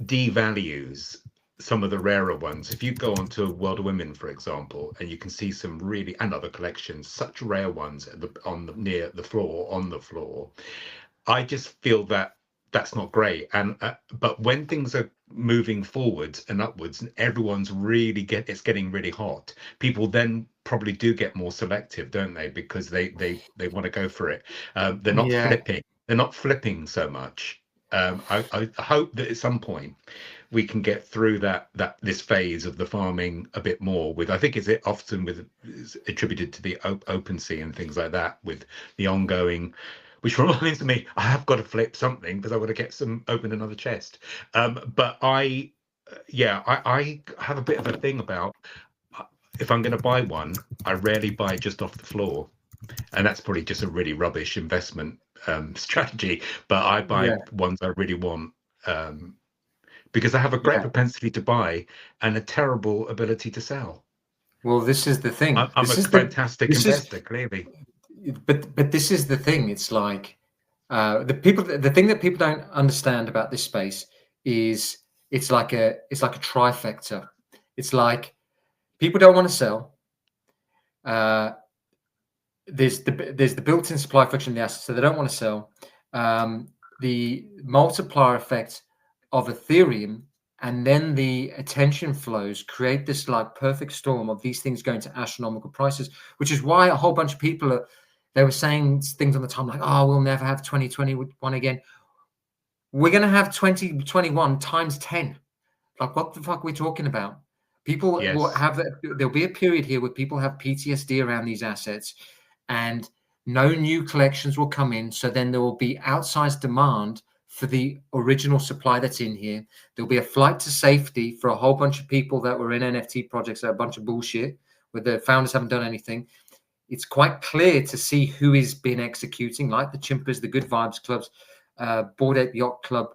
devalues some of the rarer ones. If you go onto World of Women, for example, and you can see some really, and other collections, such rare ones near the floor, on the floor, I just feel that that's not great. And but when things are moving forwards and upwards, and everyone's really it's getting really hot, people then probably do get more selective, don't they? Because they want to go for it. They're not flipping. They're not flipping so much. I hope that at some point we can get through this phase of the farming a bit more. With I think is attributed to the OpenSea and things like that, with the ongoing. Which reminds me, I have got to flip something because I want to get open another chest. But I have a bit of a thing about if I'm going to buy one, I rarely buy just off the floor, and that's probably just a really rubbish investment strategy. But I buy ones I really want because I have a great propensity to buy and a terrible ability to sell. Well, this is the thing. I'm a fantastic investor, clearly. But this is the thing. It's like the thing that people don't understand about this space is it's like a trifecta. It's like people don't want to sell. There's the built-in supply friction of the assets, so they don't want to sell. The multiplier effect of Ethereum and then the attention flows create this like perfect storm of these things going to astronomical prices, which is why a whole bunch of people they were saying things on the time like, oh, we'll never have 2021 again. We're going to have 2021 times 10. Like, what the fuck are we talking about? People will have, there'll be a period here where people have PTSD around these assets, and no new collections will come in. So then there will be outsized demand for the original supply that's in here. There'll be a flight to safety for a whole bunch of people that were in NFT projects that are a bunch of bullshit, where the founders haven't done anything. It's quite clear to see who has been executing, like the Chimpers, the Good Vibes Clubs, Bored Ape Yacht Club.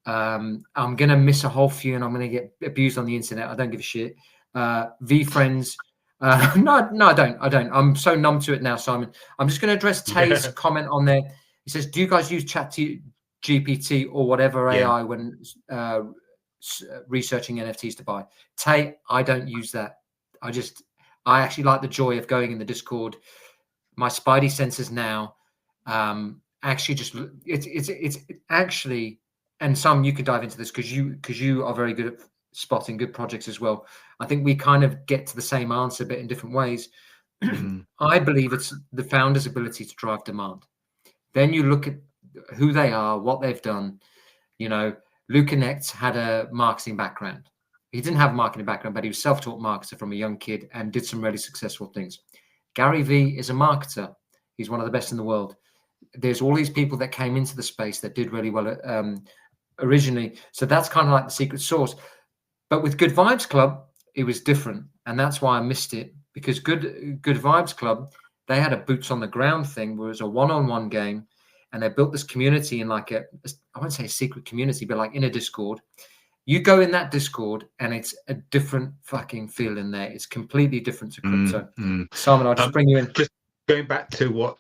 I'm gonna miss a whole few, and I'm gonna get abused on the internet. I don't give a shit. V Friends. No, I don't. I'm so numb to it now, Simon. I'm just gonna address Tay's comment on there. He says, "Do you guys use ChatGPT or whatever AI when researching NFTs to buy?" Tay, I don't use that. I actually like the joy of going in the Discord. My spidey senses now actually just it's actually, and Sam, you could dive into this because you are very good at spotting good projects as well. I think we kind of get to the same answer but in different ways. I believe it's the founder's ability to drive demand. Then you look at who they are, what they've done. You know, Luca Next had a marketing background. He didn't have a marketing background, but he was a self-taught marketer from a young kid and did some really successful things. Gary Vee is a marketer. He's one of the best in the world. There's all these people that came into the space that did really well originally. So that's kind of like the secret sauce. But with Good Vibes Club, it was different. And that's why I missed it, because Good Vibes Club, they had a boots on the ground thing where it was a one-on-one game. And they built this community in like I won't say a secret community, but like in a Discord. You go in that Discord and it's a different fucking feel in there. It's completely different to crypto. Simon, I'll just bring you in. Just going back to what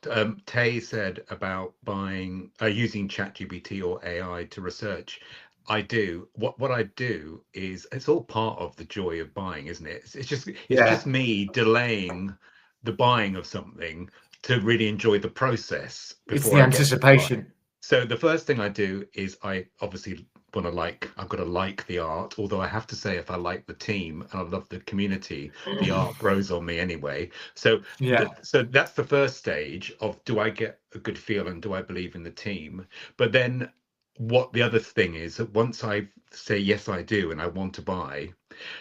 Tay said about using ChatGPT or AI to research. I do. What I do is, it's all part of the joy of buying, isn't it? It's just me delaying the buying of something to really enjoy the process. It's the anticipation. So the first thing I do is I obviously I've got to like the art, although I have to say, if I like the team and I love the community, the art grows on me anyway. So so that's the first stage of, do I get a good feel and do I believe in the team? But then what the other thing is, that once I say yes I do and I want to buy,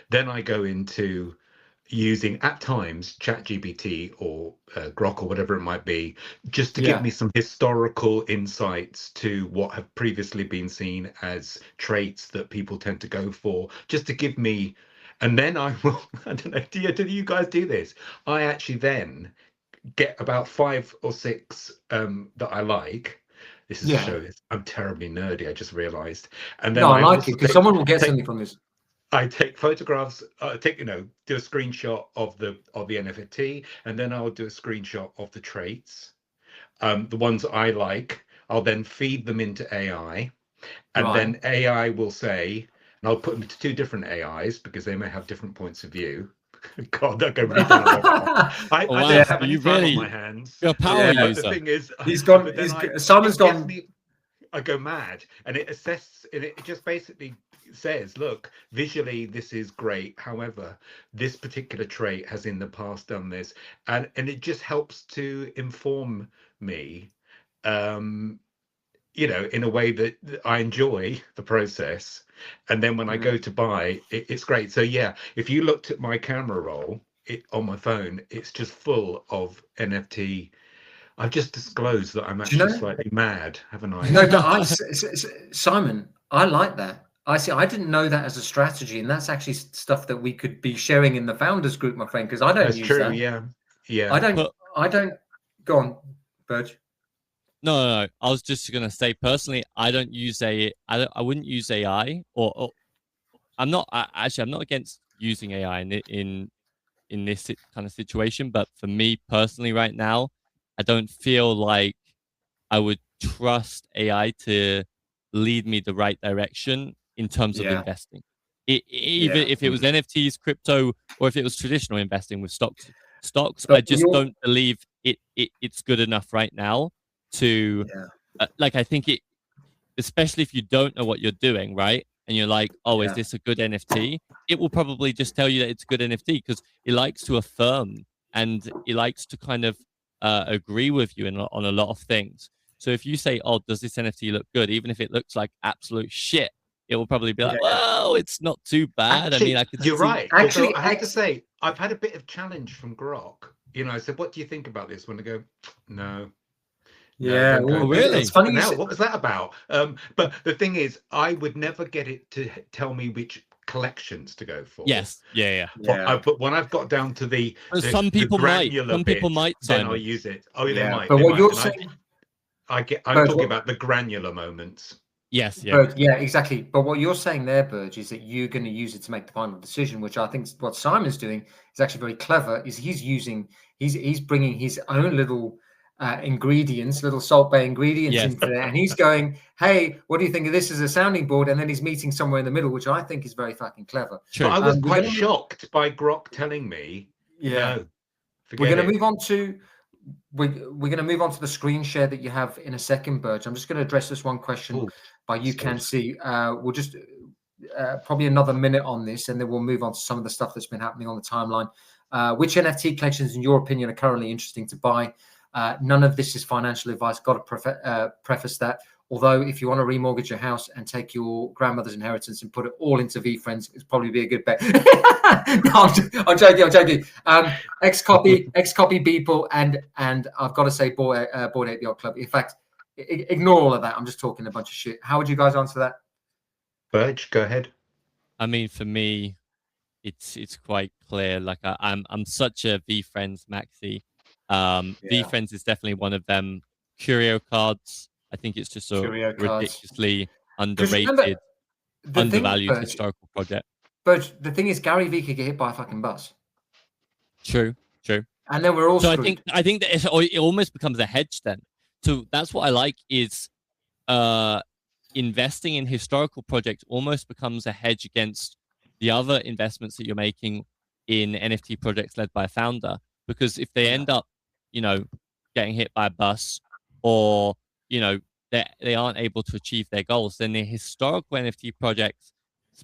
then I go into using at times ChatGPT or Grok or whatever it might be, just to give me some historical insights to what have previously been seen as traits that people tend to go for, just to give me. And then I will, I don't know, do you guys do this? I actually then get about 5 or 6 that I like. This is a show. I'm terribly nerdy, I just realized. And then I like it because someone will get something from this. I take photographs, do a screenshot of the NFT, and then I'll do a screenshot of the traits, the ones I like. I'll then feed them into AI, and then AI will say, and I'll put them to 2 different AIs because they may have different points of view. God, that go really down. I don't have any time on my hands. You're a power user. The thing is, Simon's gone. I go mad, and it assesses, and it just basically says, look, visually this is great, however this particular trait has in the past done this, and it just helps to inform me, you know, in a way that I enjoy the process. And then when I go to buy, it's great. So yeah, if you looked at my camera roll on my phone, it's just full of NFT. I've just disclosed that I'm actually slightly mad, haven't I? No, Simon, I like that. I didn't know that as a strategy, and that's actually stuff that we could be sharing in the founders group, my friend, because I don't use that. Yeah. I don't. Go on, Burge. No. I was just gonna say, personally, I don't use I wouldn't use AI, or I'm not against using AI in this kind of situation, but for me personally, right now, I don't feel like I would trust AI to lead me the right direction in terms of investing. Even if it was NFTs, crypto, or if it was traditional investing with stocks, I just don't believe it's good enough right now to like, I think especially if you don't know what you're doing, right? and you're like, oh, is this a good NFT? It will probably just tell you that it's a good NFT because it likes to affirm and it likes to kind of agree with you on a lot of things. So if you say, oh, does this NFT look good? Even if it looks like absolute shit, it will probably be like, well, it's not too bad. Actually, I mean, I could you're see... right. Actually, I have to say, I've had a bit of challenge from Grok. You know, I said, what do you think about this? When I go, no. Yeah, no, really? It's funny. Now, what was that about? But the thing is, I would never get it to tell me which collections to go for. Yes, yeah. But when I've got down to the some people might, then I'll use it. Oh, they might. But they what might. you're And saying, I'm talking about the granular moments. Yes, yeah. Burge, yeah, exactly. But what you're saying there, Burge, is that you're going to use it to make the final decision, which I think what Simon's doing is actually very clever. Is he's bringing his own little ingredients, little Salt Bay ingredients into there, and he's going, "Hey, what do you think of this as a sounding board?" And then he's meeting somewhere in the middle, which I think is very fucking clever. True. But I was quite shocked by Grok telling me, no, we're going to move on to. We're going to move on to the screen share that you have in a second, Burge. I'm just going to address this one question by You Can See. We'll just probably another minute on this, and then we'll move on to some of the stuff that's been happening on the timeline. Which NFT collections, in your opinion, are currently interesting to buy? None of this is financial advice. Got to preface that. Although, if you want to remortgage your house and take your grandmother's inheritance and put it all into VFriends, it's probably be a good bet. No, I'm joking. X-copy people, and I've got to say, Bored Ape Yacht Club. In fact, ignore all of that. I'm just talking a bunch of shit. How would you guys answer that? Burge, go ahead. I mean, for me, it's quite clear. Like I'm such a VFriends maxi. VFriends is definitely one of them. Curio cards. I think it's just a ridiculously underrated, undervalued historical project. But the thing is, Gary Vee could get hit by a fucking bus. True. And then we're all screwed. I think that it almost becomes a hedge then. So that's what I like is investing in historical projects almost becomes a hedge against the other investments that you're making in NFT projects led by a founder. Because if they end up, getting hit by a bus or they aren't able to achieve their goals, then the historical NFT projects,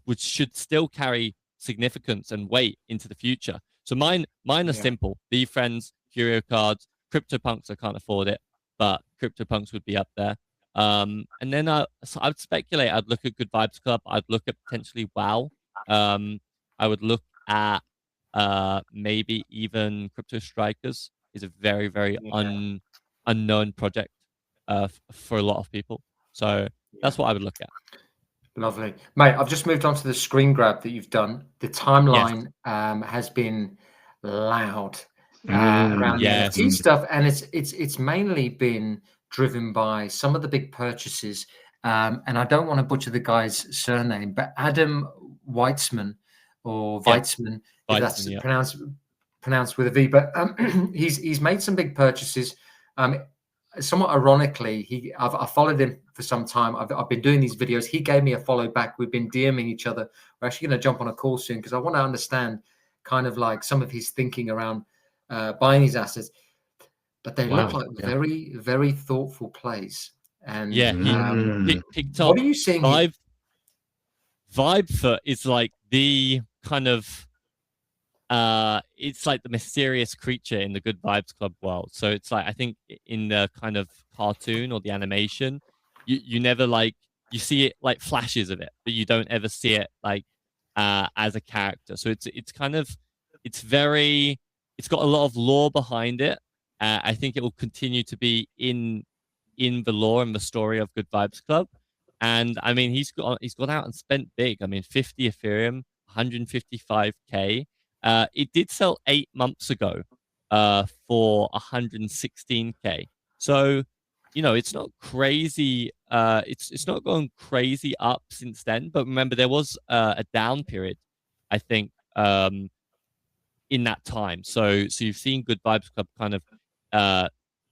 which should still carry significance and weight into the future. So mine are simple: VFriends, Curio cards, CryptoPunks. I can't afford it, but CryptoPunks would be up there. And then I'd speculate. I'd look at Good Vibes Club. I'd look at potentially WoW. I would look at maybe even Crypto Strikers. Is a very, very unknown project for a lot of people. So that's what I would look at. Lovely. Mate, I've just moved on to the screen grab that you've done. The timeline has been loud around the NFT stuff, and it's mainly been driven by some of the big purchases. And I don't want to butcher the guy's surname, but Adam Weitzman or Weitzman, if that's pronounced with a V, but he's made some big purchases. Somewhat ironically, I've followed him for some time. I've been doing these videos. He gave me a follow back. We've been DMing each other. We're actually going to jump on a call soon because I want to understand kind of like some of his thinking around buying these assets. But they look like very, very thoughtful plays. And he picked up. What are you seeing? Vibefoot is like the kind of it's like the mysterious creature in the Good Vibes Club world. So it's like, I think in the kind of cartoon or the animation, you never you see it like flashes of it, but you don't ever see it like as a character. So it's got a lot of lore behind it. I think it will continue to be in the lore and the story of Good Vibes Club. And I mean, he's gone out and spent big. I mean, 50 Ethereum, 155K. It did sell 8 months ago for 116K. So, it's not crazy. It's not gone crazy up since then. But remember, there was a down period, I think, in that time. So you've seen Good Vibes Club kind of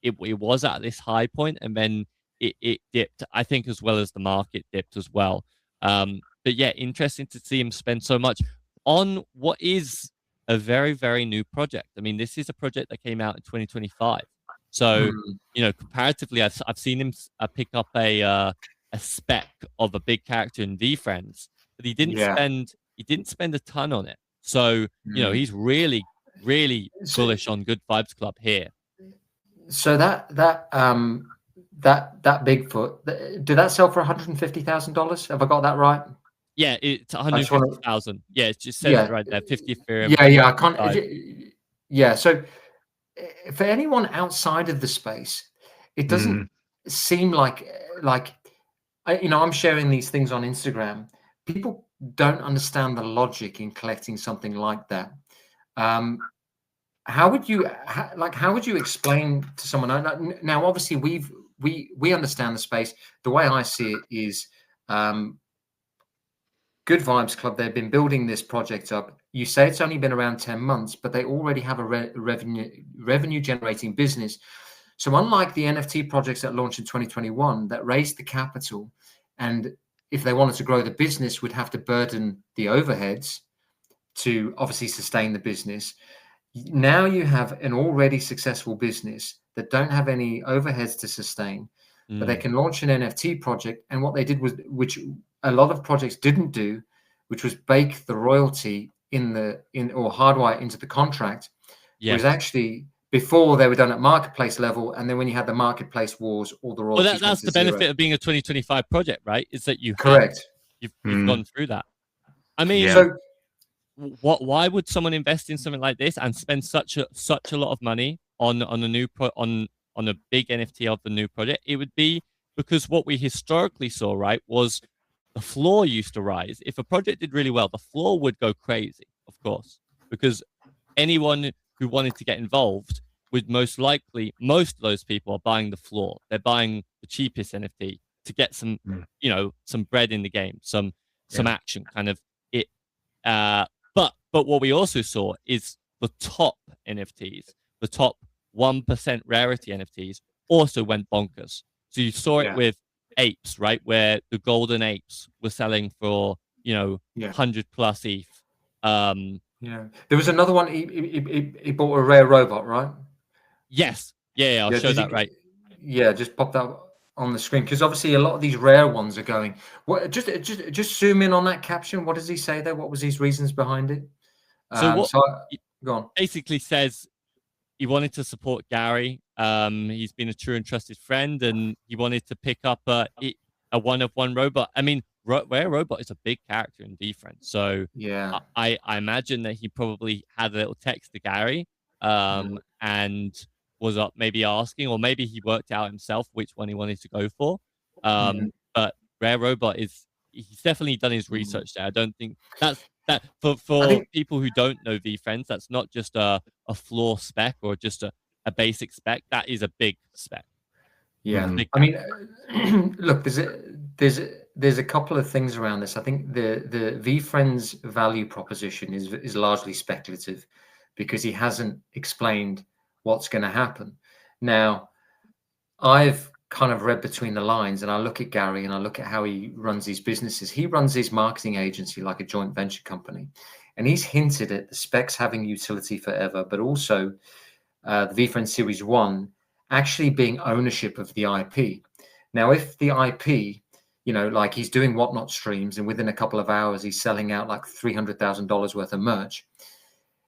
it was at this high point, and then it dipped. I think as well as the market dipped as well. But yeah, interesting to see him spend so much on what is a very, very new project. I mean, this is a project that came out in 2025. So, comparatively, I've seen him pick up a spec of a big character in VFriends. but he didn't spend a ton on it. So he's really bullish on Good Vibes Club here. So that Bigfoot, did that sell for $150,000? Have I got that right? Yeah, it's 150,000. Yeah, it just says it right there, 50 Ethereum. Yeah, I can't. Yeah, so for anyone outside of the space, it doesn't seem like I'm sharing these things on Instagram. People don't understand the logic in collecting something like that. How would you explain to someone now? Obviously, we understand the space. The way I see it is, Good Vibes Club, they've been building this project up. You say it's only been around 10 months, but they already have a revenue generating business. So unlike the NFT projects that launched in 2021 that raised the capital, and if they wanted to grow the business, would have to burden the overheads to obviously sustain the business. Now you have an already successful business that don't have any overheads to sustain, but they can launch an NFT project. And what they did was, which a lot of projects didn't do, which was bake the royalty or hardwire into the contract. It was actually before they were done at marketplace level, and then when you had the marketplace wars, all the royalties. Well, that's the benefit of being a 2025 project, right? Is that you've gone through that. I mean, so why would someone invest in something like this and spend such a lot of money on a big NFT of the new project? It would be because what we historically saw, right, was the floor used to rise. If a project did really well, the floor would go crazy, of course, because anyone who wanted to get involved would most of those people are buying the floor. They're buying the cheapest NFT to get some, some bread in the game, some action kind of it. But what we also saw is the top NFTs, the top 1% rarity NFTs also went bonkers. So you saw it with apes, right? Where the golden apes were selling for, 100 plus ETH. There was another one. He bought a rare robot, right? Yes. Yeah, I'll show that right. Yeah, just pop that on the screen, because obviously a lot of these rare ones are going. What? Just zoom in on that caption. What does he say there? What was his reasons behind it? Go on. Basically says he wanted to support Gary. He's been a true and trusted friend, and he wanted to pick up a one-of-one robot. I mean, Rare Robot is a big character in VeeFriends, so I imagine that he probably had a little text to Gary, and was up maybe asking, or maybe he worked out himself which one he wanted to go for. But Rare Robot he's definitely done his research there. I don't think that for people who don't know VeeFriends, that's not just a floor spec or just a basic spec. That is a big spec. Yeah, I mean, look, there's a couple of things around this. I think the VeeFriends value proposition is largely speculative, because he hasn't explained what's going to happen. Now, I've kind of read between the lines, and I look at Gary and I look at how he runs these businesses. He runs his marketing agency like a joint venture company, and he's hinted at the specs having utility forever, but also the VeeFriends Series 1 actually being ownership of the IP. Now, if the IP, like he's doing Whatnot streams, and within a couple of hours he's selling out like $300,000 worth of merch.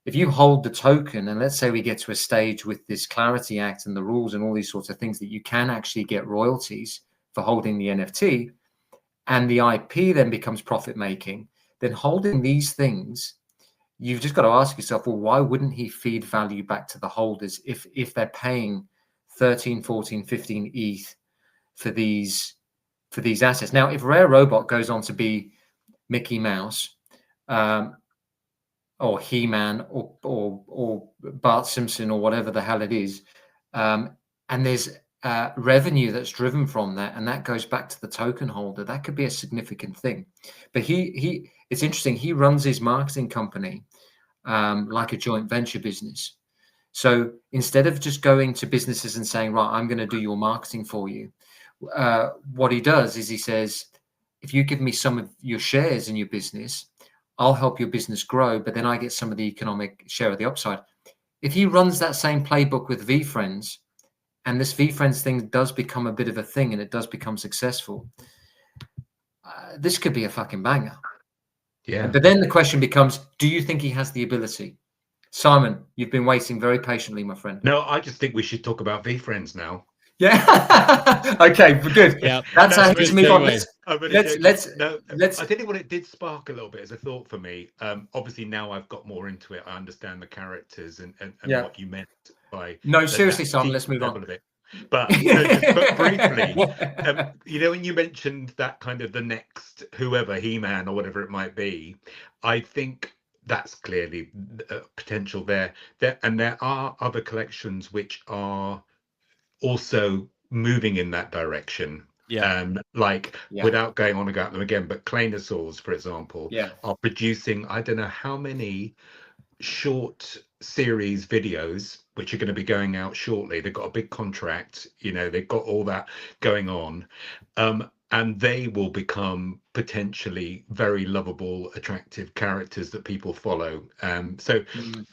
If you hold the token, and let's say we get to a stage with this Clarity Act and the rules and all these sorts of things that you can actually get royalties for holding the NFT, and the IP then becomes profit making, then holding these things, you've just got to ask yourself, well, why wouldn't he feed value back to the holders if they're paying 13, 14, 15 ETH for these assets? Now, if Rare Robot goes on to be Mickey Mouse, or He-Man, or Bart Simpson, or whatever the hell it is, and there's revenue that's driven from that, and that goes back to the token holder, that could be a significant thing. But it's interesting. He runs his marketing company like a joint venture business. So instead of just going to businesses and saying, right, I'm going to do your marketing for you, what he does is he says, if you give me some of your shares in your business, I'll help your business grow, but then I get some of the economic share of the upside. If he runs that same playbook with VeeFriends, and this VeeFriends thing does become a bit of a thing, and it does become successful, this could be a fucking banger. Yeah. But then the question becomes, do you think he has the ability? Simon, you've been waiting very patiently, my friend. No, I just think we should talk about VFriends now. Yeah. Okay, good. Yeah, That's how good to move on. segue. Let's I tell you what, it did spark a little bit as a thought for me. Obviously now I've got more into it. I understand the characters and Yeah. what you meant by No, seriously, Simon, let's move on. of it. But but briefly, you know, when you mentioned that kind of the next whoever, He-Man or whatever it might be, I think that's clearly potential there. And there are other collections which are also moving in that direction. Like without going on about them again, but Claynosaurs, for example, are producing I don't know how many short series videos which are going to be going out shortly. They've got a big contract, you know, they've got all that going on, and they will become potentially very lovable, attractive characters that people follow. So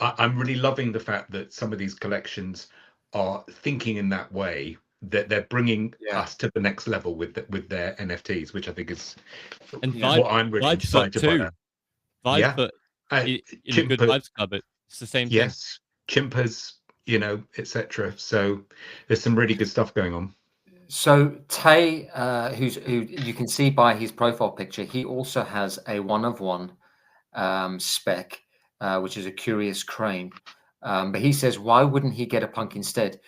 I'm really loving the fact that some of these collections are thinking in that way, that they're bringing us to the next level with their NFTs, which I think is what I'm really excited about. Vibe in the Good Vibes Club, it's the same thing. Yes, Chimpers, you know, etc. So there's some really good stuff going on. So Tay, who you can see by his profile picture, he also has a one-of-one spec, which is a curious crane. But he says, why wouldn't he get a punk instead?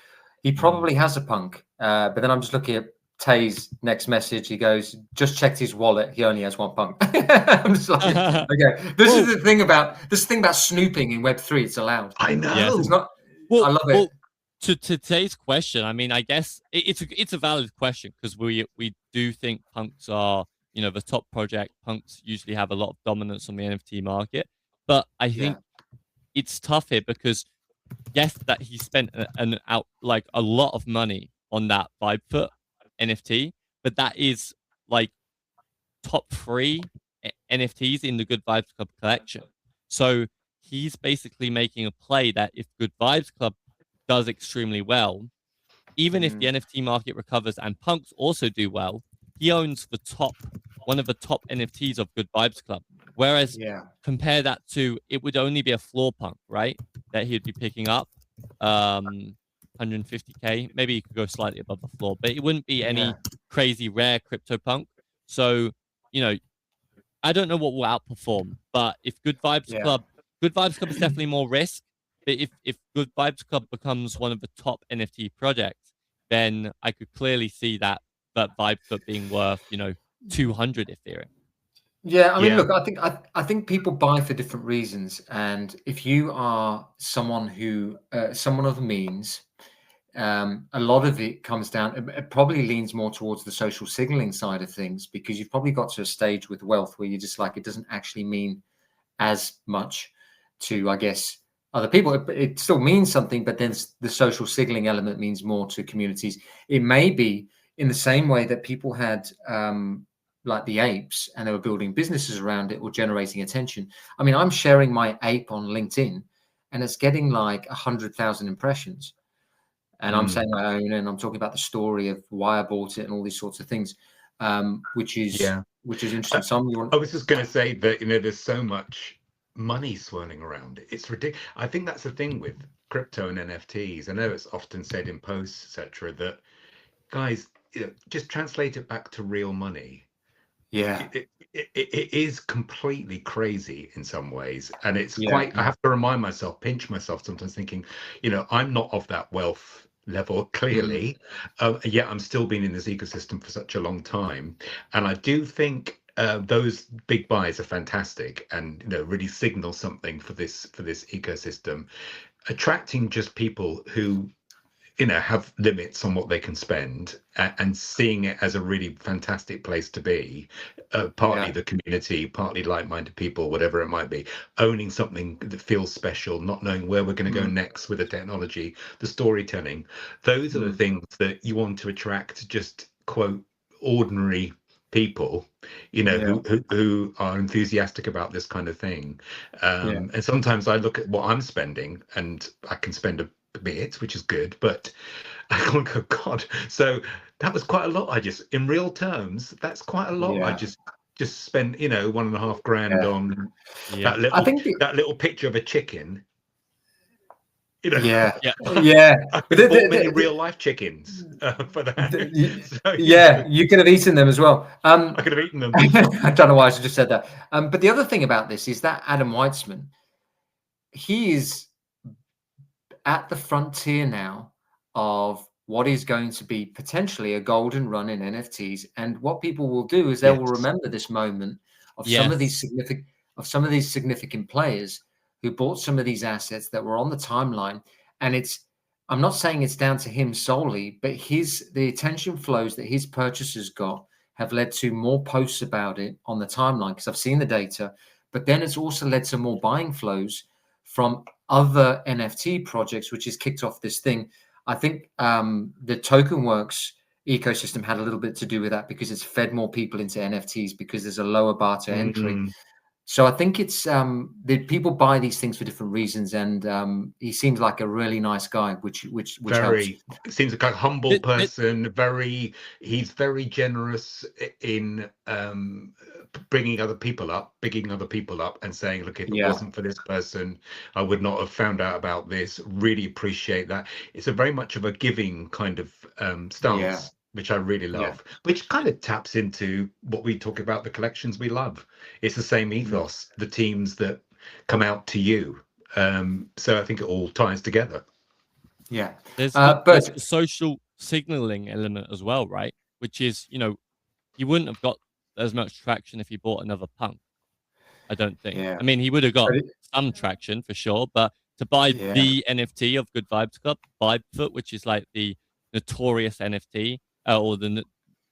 He probably has a punk. But then I'm just looking at Tay's next message. He goes, just checked his wallet. He only has one punk. I'm just like, okay. This is the thing about snooping in Web3. It's allowed. I know. Yes. It's not. I love it. To today's question, I mean, I guess it's a valid question, because we do think punks are, you know, the top project. Punks usually have a lot of dominance on the NFT market, but I think it's tough here because yes, that he spent like a lot of money on that Vibefoot NFT, but that is like top 3 NFTs in the Good Vibes Club collection. So he's basically making a play that if Good Vibes Club does extremely well, even if the NFT market recovers and punks also do well, he owns one of the top NFTs of Good Vibes Club. Whereas compare that to, it would only be a floor punk, right? That he'd be picking up 150k. Maybe he could go slightly above the floor, but it wouldn't be any crazy rare crypto punk. So, you know, I don't know what will outperform, but if Good Vibes Club is definitely more risk. But if Good Vibes Club becomes one of the top NFT projects, then I could clearly see that Vibe Club being worth, you know, 200 Ethereum. Yeah, I mean, look, I think people buy for different reasons, and if you are someone who someone of means, a lot of it comes down. It probably leans more towards the social signaling side of things, because you've probably got to a stage with wealth where you're just like, it doesn't actually mean as much to, I guess, other people. It still means something, but then the social signaling element means more to communities. It may be in the same way that people had like the apes, and they were building businesses around it or generating attention. I mean, I'm sharing my ape on LinkedIn and it's getting like 100,000 impressions. And I'm saying my own, and I'm talking about the story of why I bought it and all these sorts of things, which is interesting. I was just going to say that, you know, there's so much money swirling around it. It's ridiculous. I think that's the thing with crypto and NFTs. I know it's often said in posts, etc., that guys, you know, just translate it back to real money. Yeah, it is completely crazy in some ways, and it's quite. I have to remind myself, pinch myself sometimes, thinking, you know, I'm not of that wealth level clearly, yet I'm still been in this ecosystem for such a long time, and I do think those big buys are fantastic, and you know, really signal something for this ecosystem, attracting just people who, you know, have limits on what they can spend, and seeing it as a really fantastic place to be, partly the community, partly like-minded people, whatever it might be, owning something that feels special, not knowing where we're going to go next with the technology, the storytelling. Those are the things that you want to attract just, quote, ordinary people, you know, who are enthusiastic about this kind of thing. And sometimes I look at what I'm spending, and I can spend a bit, which is good, but I go, God, so that was quite a lot. In real terms, that's quite a lot. just spent, you know, $1.5 grand on Yeah. I think that little picture of a chicken. You know, yeah, Yeah. yeah. I But could have bought many real life chickens for that. So, you yeah, know, you could have eaten them as well. I could have eaten them. I don't know why I just said that. But the other thing about this is that Adam Weitzman, he is at the frontier now of what is going to be potentially a golden run in NFTs. And what people will do is they will Yes. remember this moment of Yes. some of these significant players who bought some of these assets that were on the timeline. And I'm not saying it's down to him solely, but the attention flows that his purchasers got have led to more posts about it on the timeline, because I've seen the data. But then it's also led to more buying flows from other NFT projects, which has kicked off this thing. I think the TokenWorks ecosystem had a little bit to do with that, because it's fed more people into NFTs because there's a lower bar to entry. So I think it's the people buy these things for different reasons, and he seems like a really nice guy, which Very helps. seems like a humble person. He's very generous in bringing other people up, bigging other people up, and saying, "Look, if it wasn't for this person, I would not have found out about this." Really appreciate that. It's a very much of a giving kind of stance, which I really love, which kind of taps into what we talk about, the collections we love. It's the same ethos, the teams that come out to you. So I think it all ties together. Yeah. There's But the social signaling element as well, right? Which is, you know, you wouldn't have got as much traction if you bought another punk. I don't think. yeah, I mean, he would have got some traction for sure, but to buy the NFT of Good Vibes Club, Vibefoot, which is like the notorious NFT or the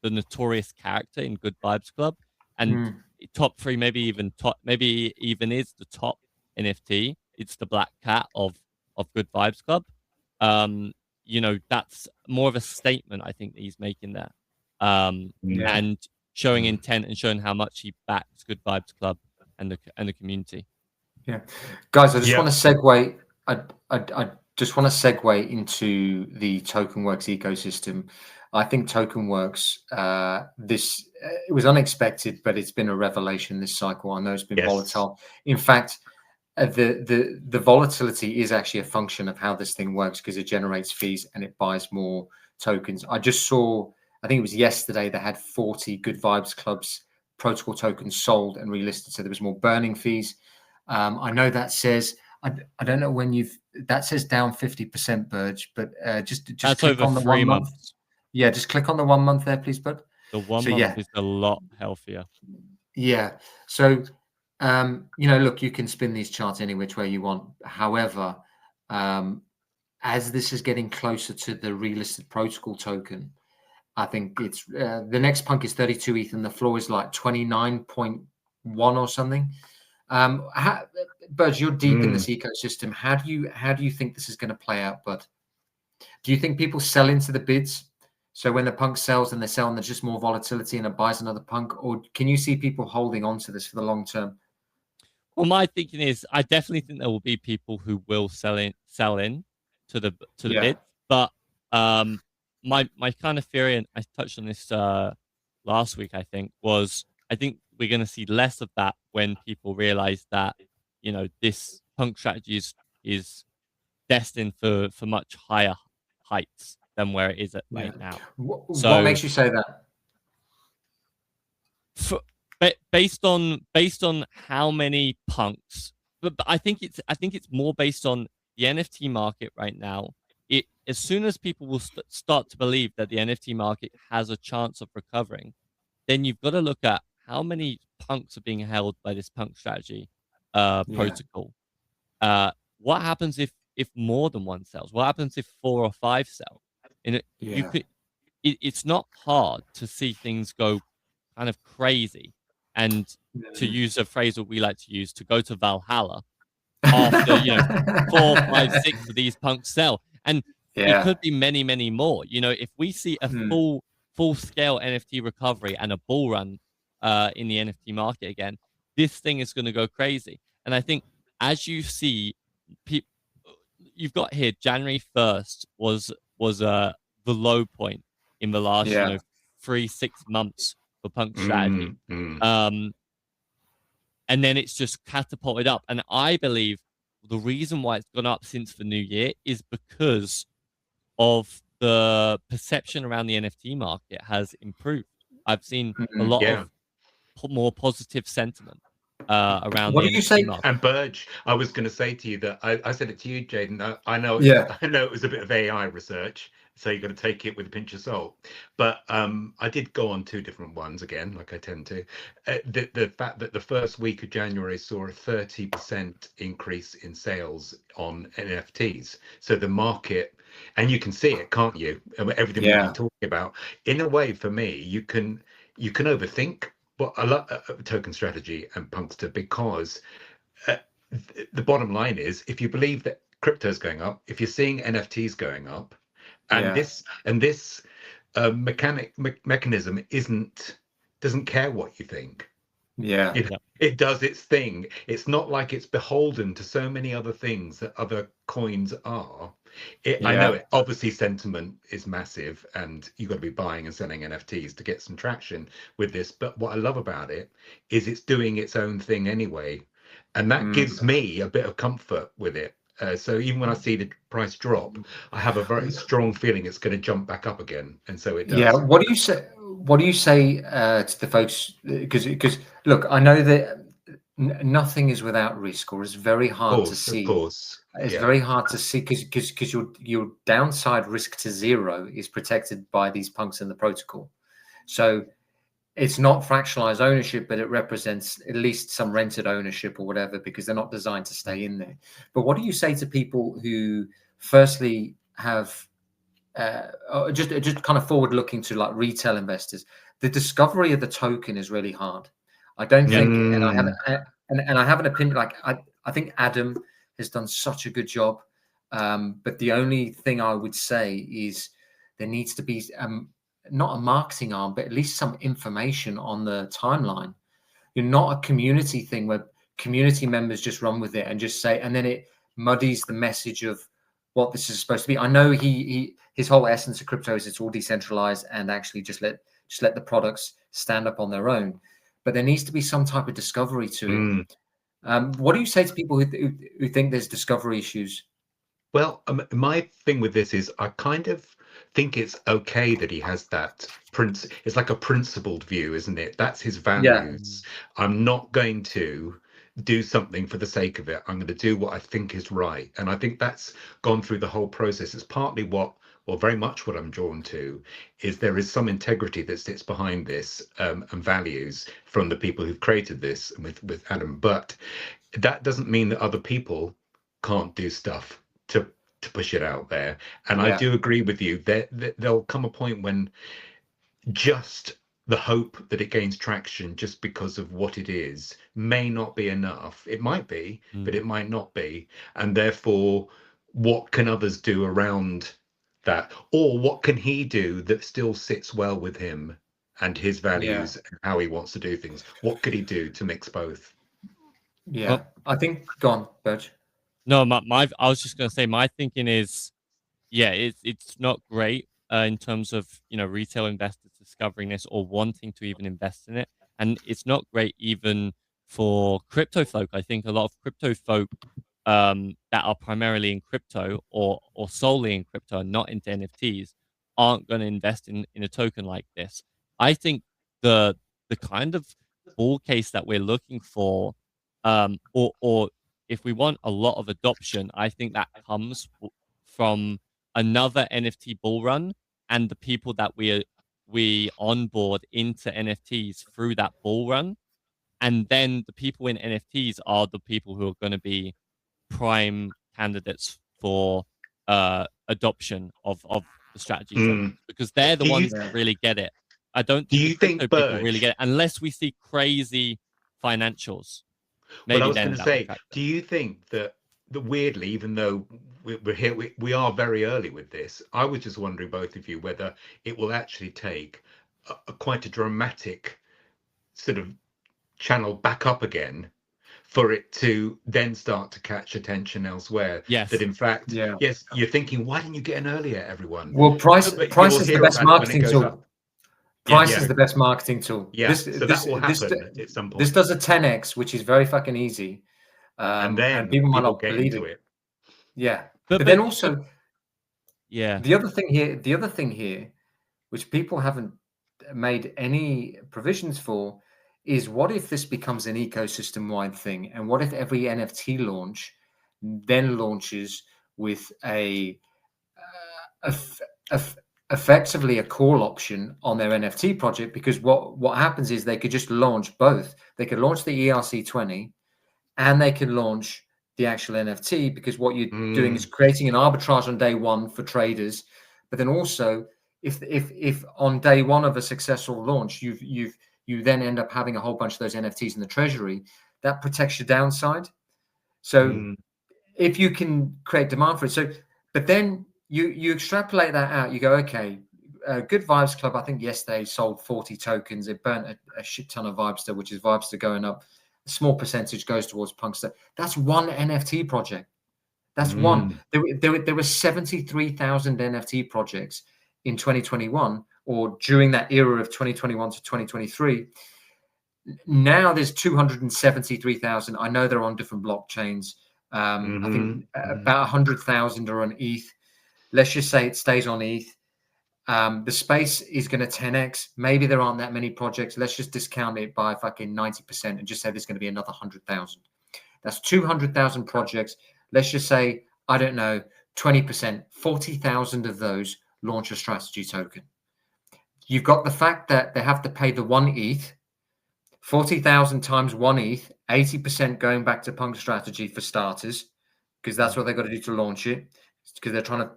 notorious character in Good Vibes Club, and top 3, maybe even is the top NFT. It's the Black Cat of Good Vibes Club. You know, that's more of a statement, I think, that he's making there, and showing intent and showing how much he backs Good Vibes Club and the community. Yeah, guys, I just want to segue. I just want to segue into the TokenWorks ecosystem. I think TokenWorks, it was unexpected, but it's been a revelation this cycle. I know it's been volatile. In fact, the volatility is actually a function of how this thing works, because it generates fees and it buys more tokens. I just saw, I think it was yesterday, they had 40 Good Vibes Clubs protocol tokens sold and relisted, so there was more burning fees. I know that says, I don't know when that says down 50%, Burge, but just that's click over on the 3 months. month. Yeah, just click on the 1 month there, please, Bud. The 1 month is a lot healthier. Yeah. So, you know, look, you can spin these charts any which way you want. However, as this is getting closer to the relisted protocol token, I think it's the next punk is 32 ETH and the floor is like 29.1 or something. Bud, you're deep in this ecosystem. How do you think this is going to play out, Bud? Do you think people sell into the bids? So when the punk sells and they sell and there's just more volatility and it buys another punk, or can you see people holding on to this for the long term? Well, my thinking is, I definitely think there will be people who will sell in to the bids, but my kind of theory, and I touched on this last week, I think we're going to see less of that when people realize that, you know, this punk strategy is destined for much higher heights than where it is at right now. What makes you say that? Based on how many punks, but I think it's more based on the NFT market right now. As soon as people will start to believe that the NFT market has a chance of recovering, then you've got to look at how many punks are being held by this punk strategy protocol. What happens if more than one sells? What happens if 4 or 5 sell? And it's not hard to see things go kind of crazy, and to use a phrase that we like to use, to go to Valhalla after 4, 5, 6 of these punks sell, and it could be many, many more. You know, if we see a full scale NFT recovery and a bull run in the NFT market again, this thing is going to go crazy. And I think as you see, you've got here January 1st was the low point in the last 3-6 months for Punk's strategy. And then it's just catapulted up. And I believe the reason why it's gone up since the new year is because of the perception around the NFT market has improved. I've seen a lot of more positive sentiment around what the do you NFT say? market. And Burge, I was going to say to you that I said it to you, Jayden. I know, I know it was a bit of AI research, so you've got to take it with a pinch of salt. But I did go on 2 different ones again, like I tend to. The fact that the first week of January saw a 30% increase in sales on NFTs. So the market, and you can see it, can't you? Everything we've been talking about. In a way, for me, you can overthink. Well, I love token strategy and Punkster because the bottom line is, if you believe that crypto is going up, if you're seeing NFTs going up, and this mechanism doesn't care what you think. It does its thing. It's not like it's beholden to so many other things that other coins are. I know it. Obviously, sentiment is massive, and you've got to be buying and selling NFTs to get some traction with this. But what I love about it is it's doing its own thing anyway, and that gives me a bit of comfort with it. So even when I see the price drop, I have a very strong feeling it's going to jump back up again, and so it does. Yeah. What do you say? What do you say to the folks? Because look, I know that nothing is without risk, or it's very hard to see. Of course. It's very hard to see because your downside risk to zero is protected by these punks in the protocol. So it's not fractionalized ownership, but it represents at least some rented ownership or whatever, because they're not designed to stay in there. But what do you say to people who firstly have just kind of forward looking to like retail investors? The discovery of the token is really hard. I don't think, and I have an opinion. Like I think Adam has done such a good job, but the only thing I would say is there needs to be not a marketing arm, but at least some information on the timeline. You're not a community thing where community members just run with it and just say, and then it muddies the message of what this is supposed to be. I know his whole essence of crypto is it's all decentralized and actually just let the products stand up on their own. But there needs to be some type of discovery to it. What do you say to people who think there's discovery issues? Well, my thing with this is I kind of think it's okay that he has that it's like a principled view, isn't it? That's his values. I'm not going to do something for the sake of it. I'm going to do what I think is right. And I think that's gone through the whole process. It's partly very much what I'm drawn to, is there is some integrity that sits behind this, and values from the people who've created this with Adam. But that doesn't mean that other people can't do stuff to push it out there. And I do agree with you that there'll come a point when just the hope that it gains traction just because of what it is may not be enough. It might be, but it might not be. And therefore, what can others do around that? Or what can he do that still sits well with him and his values and how he wants to do things? What could he do to mix both? I think, go on, Burge. No, I was just going to say, my thinking is, it's not great in terms of, retail investors discovering this or wanting to even invest in it. And it's not great even for crypto folk. I think a lot of crypto folk that are primarily in crypto or solely in crypto and not into NFTs aren't going to invest in a token like this. I think the kind of bull case that we're looking for, or if we want a lot of adoption, I think that comes from another NFT bull run and the people that we onboard into NFTs through that bull run. And then the people in NFTs are the people who are going to be prime candidates for adoption of the strategy because they're the ones that really get it. I don't think the crypto people really get it unless we see crazy financials. Maybe I was going to say, do you think that weirdly, even though we're here, we are very early with this, I was just wondering, both of you, whether it will actually take quite a dramatic sort of channel back up again for it to then start to catch attention elsewhere. Yes. That in fact, yes, you're thinking, why didn't you get in earlier, everyone? Well, price is the best marketing tool. Price is the best marketing tool. Yeah, so that will happen at some point. This does a 10x, which is very fucking easy. And then people might not get believe into it. Yeah. But then also, the other thing here, which people haven't made any provisions for, is what if this becomes an ecosystem-wide thing, and what if every NFT launch then launches with effectively a call option on their NFT project? Because what happens is they could just launch both. They could launch the ERC20, and they can launch the actual NFT, because what you're doing is creating an arbitrage on day one for traders. But then also, if on day one of a successful launch, you then end up having a whole bunch of those NFTs in the treasury, that protects your downside. So if you can create demand for it, but then you extrapolate that out, you go, okay, Good Vibes Club, I think yesterday sold 40 tokens. It burnt a shit ton of Vibester, which is Vibester going up. A small percentage goes towards Punkster. That's one NFT project. That's one. There were 73,000 NFT projects in 2021, or during that era of 2021 to 2023. Now there's 273,000. I know they're on different blockchains. I think about 100,000 are on ETH. Let's just say it stays on ETH. The space is going to 10x. Maybe there aren't that many projects. Let's just discount it by fucking 90% and just say there's going to be another 100,000. That's 200,000 projects. Let's just say, I don't know, 20%, 40,000 of those launch a strategy token. You've got the fact that they have to pay the 1 ETH, 40,000 times 1 ETH, 80% going back to Punk Strategy for starters, because that's what they've got to do to launch it, because they're trying to.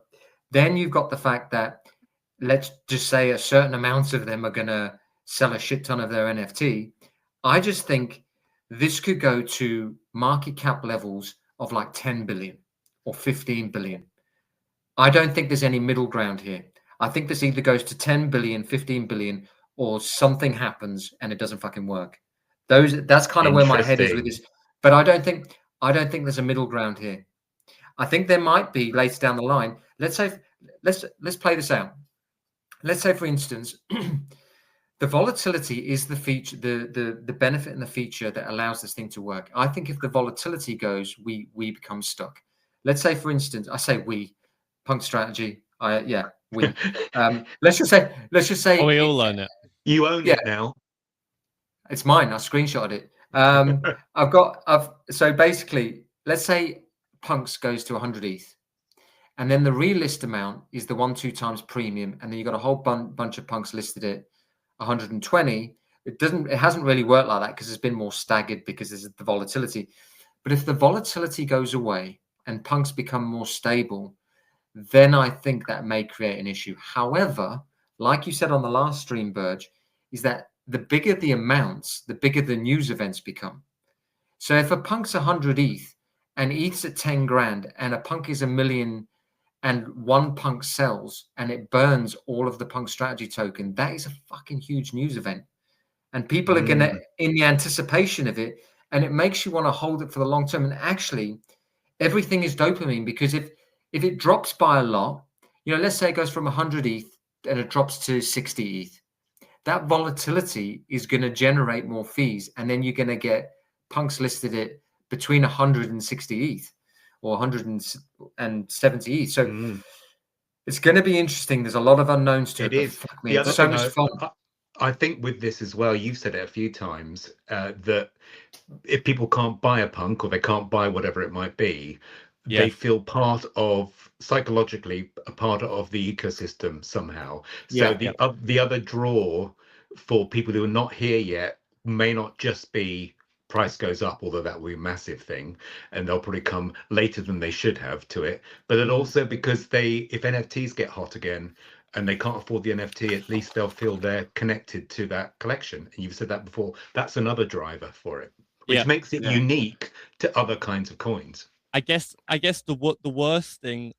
Then you've got the fact that, let's just say a certain amount of them are going to sell a shit ton of their NFT. I just think this could go to market cap levels of like 10 billion or 15 billion. I don't think there's any middle ground here. I think this either goes to 10 billion, 15 billion, or something happens and it doesn't fucking work. That's kind of where my head is with this. But I don't think there's a middle ground here. I think there might be later down the line. Let's play this out. Let's say, for instance, the volatility is the feature, the benefit and the feature that allows this thing to work. I think if the volatility goes, we become stuck. Let's say, for instance, I say we, Punk Strategy. We. Let's just say. Oh, we all own it. You own it now. It's mine. I screenshotted it. So basically, let's say Punks goes to 100 ETH. And then the relist amount is the 1-2 times premium, and then you got a whole bunch of Punks listed at 120. It hasn't really worked like that because it's been more staggered because there's the volatility. But if the volatility goes away and Punks become more stable, then I think that may create an issue. However, like you said on the last stream, Burge, is that the bigger the amounts, the bigger the news events become. So if a Punk's 100 ETH and ETH's at 10 grand and a Punk is $1 million, and one Punk sells and it burns all of the Punk Strategy token, that is a fucking huge news event. And people are going to, in the anticipation of it, and it makes you want to hold it for the long term. And actually, everything is dopamine, because if it drops by a lot, let's say it goes from 100 ETH and it drops to 60 ETH, that volatility is going to generate more fees. And then you're going to get Punks listed at between 160 ETH. Or 170 ETH. So it's going to be interesting. There's a lot of unknowns to it. It is. It's so much fun. I think with this as well, you've said it a few times, that if people can't buy a Punk or they can't buy whatever it might be, they feel psychologically a part of the ecosystem somehow. So the other draw for people who are not here yet may not just be price goes up, although that will be a massive thing, and they'll probably come later than they should have to it. But then also because if NFTs get hot again and they can't afford the NFT, at least they'll feel they're connected to that collection. And you've said that before. That's another driver for it, which makes it unique to other kinds of coins. I guess the worst thing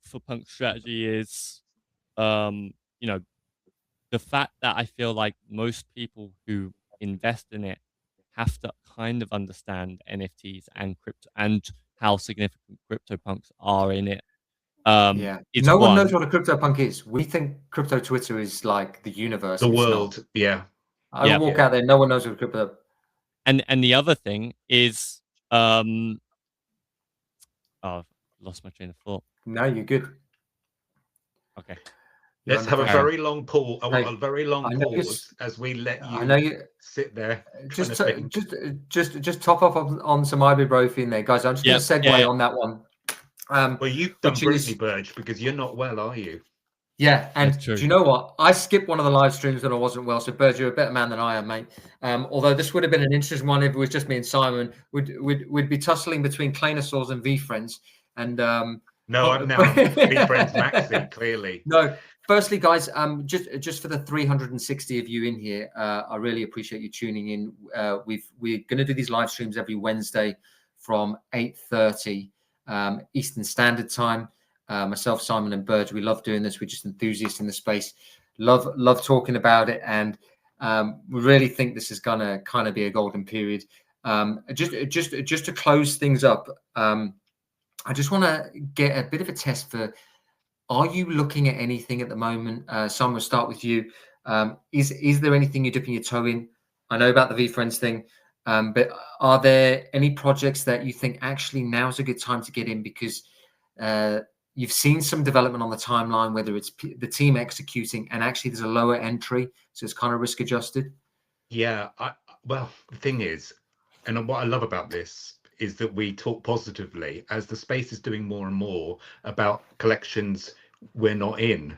for Punk Strategy is, the fact that I feel like most people who invest in it have to kind of understand NFTs and crypto and how significant CryptoPunks are in it. It's no one one. knows what a CryptoPunk is. We think crypto Twitter is like the universe. The It's world. not. Yeah. I will walk out there. No one knows what crypto. And the other thing is, oh, I've lost my train of thought. No, you're good. Okay. Let's have a very long pause. I want a very long pause as we let you, sit there. Just top up on some ibuprofen there, guys. I'm just going to segue on that one. Well, you've done brilliantly, Burge, because you're not well, are you? Yeah, and do you know what? I skipped one of the live streams when I wasn't well. So, Burge, you're a better man than I am, mate. Although this would have been an interesting one if it was just me and Simon. We'd be tussling between Claynosaurs and V-Friends. And no, I'm now V-Friends Maxi, clearly. No. Firstly, guys, just for the 360 of you in here, I really appreciate you tuning in. We're going to do these live streams every Wednesday from 8:30 Eastern Standard Time. Myself, Simon, and Burge, we love doing this. We're just enthusiasts in the space. Love talking about it, and we really think this is going to kind of be a golden period. Just to close things up, I just want to get a bit of a test for. Are you looking at anything at the moment? Simon, we'll start with you. Is there anything you're dipping your toe in? I know about the V-Friends thing, but are there any projects that you think actually now's a good time to get in because you've seen some development on the timeline, whether it's the team executing and actually there's a lower entry, so it's kind of risk adjusted? Yeah, well, the thing is, and what I love about this is that we talk positively as the space is doing more and more about collections we're not in.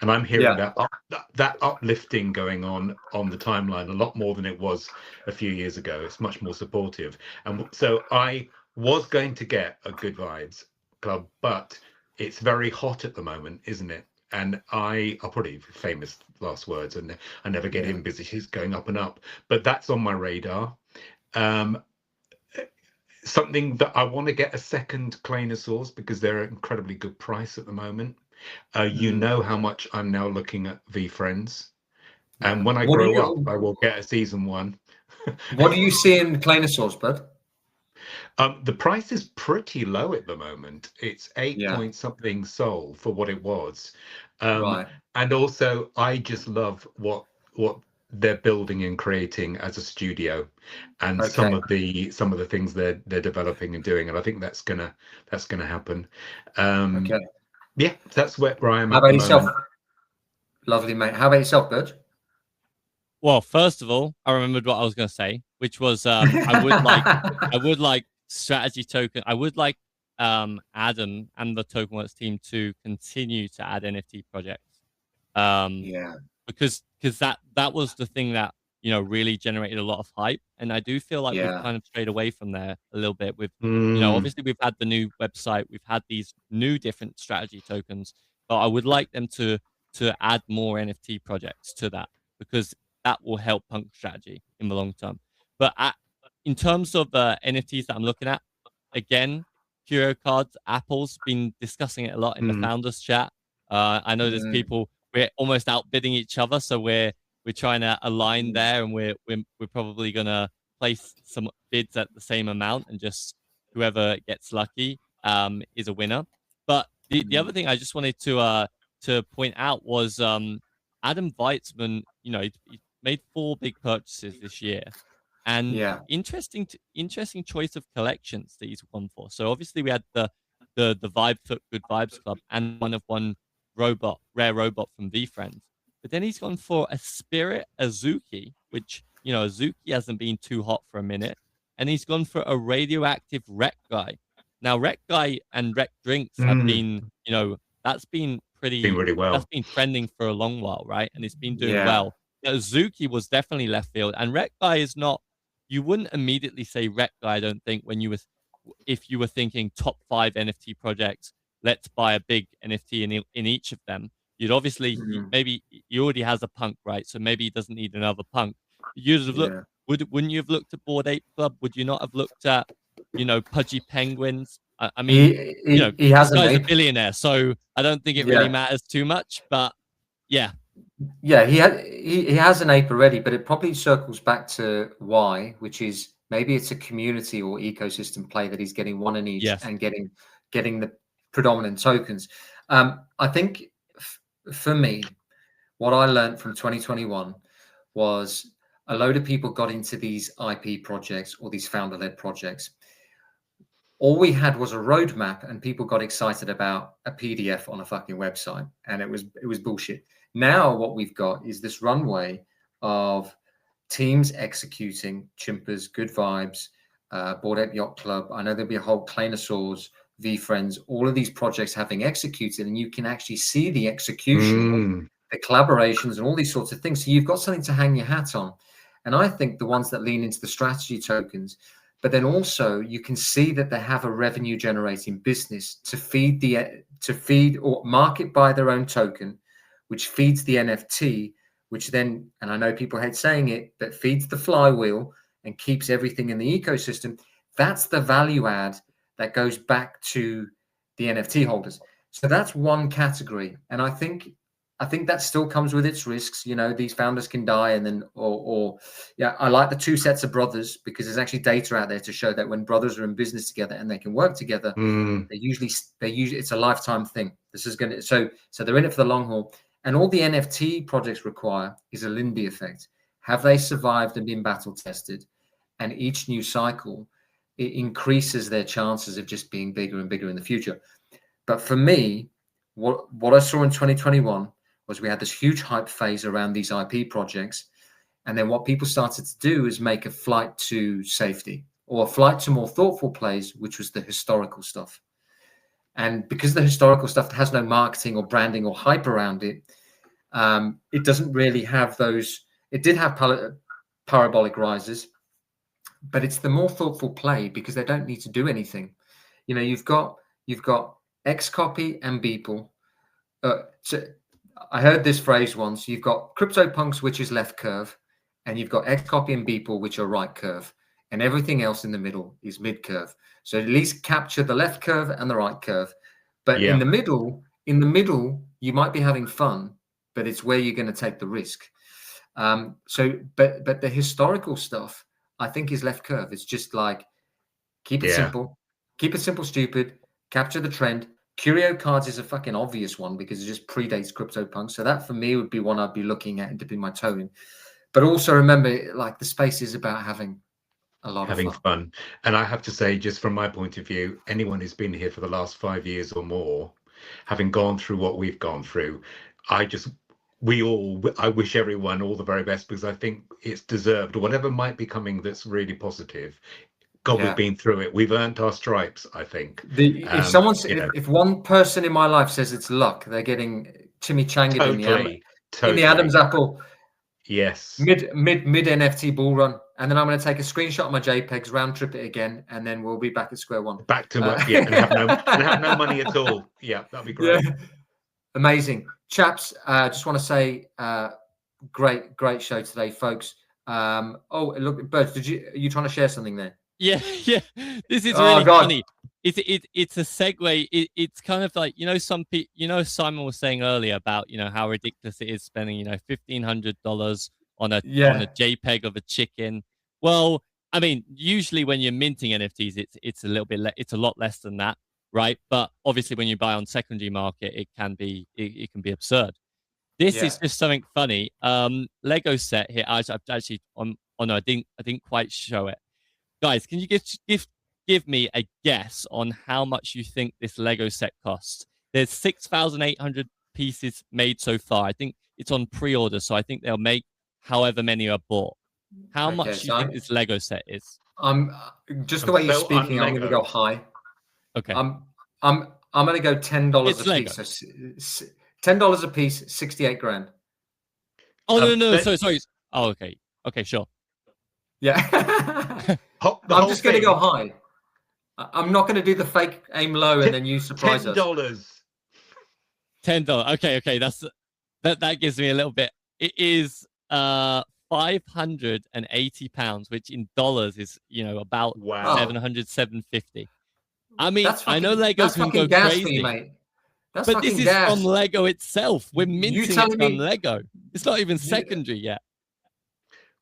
And I'm hearing that uplifting going on the timeline a lot more than it was a few years ago. It's much more supportive. And so I was going to get a Good Vibes Club, but it's very hot at the moment, isn't it? And I'll probably famous last words, and I never get in because it's going up and up. But that's on my radar. Something that I want to get a second Claynosaurs because they're an incredibly good price at the moment. You know how much I'm now looking at V-Friends. And when I grow up, I will get a season 1. What do you see in Claynosaurs, bud? The price is pretty low at the moment. It's 8 point something sold for what it was. And also, I just love what they're building and creating as a studio, and some of the things they're developing and doing, and I think that's gonna happen. Yeah, that's where I am. How about yourself? Lovely, mate. How about yourself, Burge? Well, first of all, I remembered what I was going to say, which was I would like strategy token. I would like Adam and the TokenWorks team to continue to add NFT projects. Because that was the thing that really generated a lot of hype, and I do feel like we've kind of strayed away from there a little bit. With obviously we've had the new website, we've had these new different strategy tokens, but I would like them to add more NFT projects to that, because that will help punk strategy in the long term. But in terms of NFTs that I'm looking at, again, Curio Cards, Apple's been discussing it a lot in the founders chat. I know there's people. We're almost outbidding each other, so we're trying to align there, and we're probably gonna place some bids at the same amount, and just whoever gets lucky is a winner. But the other thing I just wanted to point out was Adam Weitzman. He made 4 big purchases this year, and interesting choice of collections that he's gone for. So obviously we had the Vibe Foot Good Vibes Club and one rare robot from V-Friends. But then he's gone for a Spirit Azuki, which, Azuki hasn't been too hot for a minute. And he's gone for a radioactive Wreck Guy. Now, Wreck Guy and Wreck Drinks have been, that's been really well. That's been trending for a long while, right? And it's been doing well. Now, Azuki was definitely left field. And Wreck Guy is not, you wouldn't immediately say Wreck Guy, I don't think, if you were thinking top 5 NFT projects, let's buy a big NFT in each of them. You'd obviously maybe he already has a punk, right? So maybe he doesn't need another punk. You'd have looked. Wouldn't you have looked at Bored Ape Club? Would you not have looked at Pudgy Penguins? I mean, he has this guy's a billionaire, so I don't think it really matters too much. But he has an ape already, but it probably circles back to why, which is maybe it's a community or ecosystem play that he's getting one in each and getting the predominant tokens. I think for me, what I learned from 2021 was a load of people got into these IP projects or these founder-led projects. All we had was a roadmap, and people got excited about a PDF on a fucking website, and it was bullshit. Now what we've got is this runway of teams executing, Chimpers, Good Vibes, Bored Ape Yacht Club. I know there'll be a whole Claynosaurs, V-Friends, all of these projects having executed, and you can actually see the execution, the collaborations, and all these sorts of things. So you've got something to hang your hat on. And I think the ones that lean into the strategy tokens, but then also you can see that they have a revenue generating business to feed or market by their own token, which feeds the NFT, which then, and I know people hate saying it, but feeds the flywheel and keeps everything in the ecosystem. That's the value add that goes back to the NFT holders. So that's one category. And I think that still comes with its risks. You know, these founders can die, and then, yeah, I like the two sets of brothers because there's actually data out there to show that when brothers are in business together and they can work together, they usually it's a lifetime thing. This is going to, so they're in it for the long haul. And all the NFT projects require is a Lindy effect. Have they survived and been battle tested? And each new cycle, it increases their chances of just being bigger and bigger in the future. But for me, what I saw in 2021 was we had this huge hype phase around these IP projects. And then what people started to do is make a flight to safety or a flight to more thoughtful plays, which was the historical stuff. And because the historical stuff has no marketing or branding or hype around it, it doesn't really have those. It did have parabolic rises, but it's the more thoughtful play because they don't need to do anything. You know, you've got Xcopy and Beeple. So I heard this phrase once. You've got CryptoPunks, which is left curve, and you've got Xcopy and Beeple, which are right curve, and everything else in the middle is mid curve. So at least capture the left curve and the right curve. But in the middle, you might be having fun, but it's where you're going to take the risk. But the historical stuff, I think, is left curve. It's just like keep it simple, stupid, capture the trend. Curio cards is a fucking obvious one because it just predates CryptoPunks. So that for me would be one I'd be looking at and dipping my toe in. But also remember, like, the space is about having a lot of fun. And I have to say, just from my point of view, anyone who's been here for the last 5 years or more, having gone through what we've gone through, I wish everyone all the very best because I think it's deserved. Whatever might be coming that's really positive. God, we've been through it. We've earned our stripes, I think. If one person in my life says it's luck, they're getting chimichangaed in the Adam's apple. Yes. Mid NFT bull run. And then I'm going to take a screenshot of my JPEGs, round trip it again, and then we'll be back at square one. Back to and have no money at all. Yeah, that'd be great. Yeah. Amazing. Chaps, just want to say great show today, folks. Look, Birds, are you trying to share something there? Yeah. This is really funny. It's a segue. It's kind of like, some people, Simon was saying earlier about, how ridiculous it is spending, $1,500 on a JPEG of a chicken. Well, I mean, usually when you're minting NFTs, it's a lot less than that, right? But obviously when you buy on secondary market, it can be absurd. This is just something funny. Lego set here. I didn't quite show it. Guys, can you give me a guess on how much you think this Lego set costs? There's 6,800 pieces made so far. I think it's on pre-order, so I think they'll make however many are bought. How much do you think this Lego set is? Just the way you're speaking, I'm going to go high. Okay. I'm going to go $10 a Lego. piece. So $10 a piece, 68 grand. Oh no! Sorry. Oh, okay. Okay, sure. Yeah. I'm just going to go high. I'm not going to do the fake aim low and then you surprise us. $10. Okay. That gives me a little bit. It is 580 pounds, which in dollars is about 750. I mean, I know Lego's going to go crazy, you, mate. But this is from Lego itself. We're minting it from Lego. It's not even secondary yet.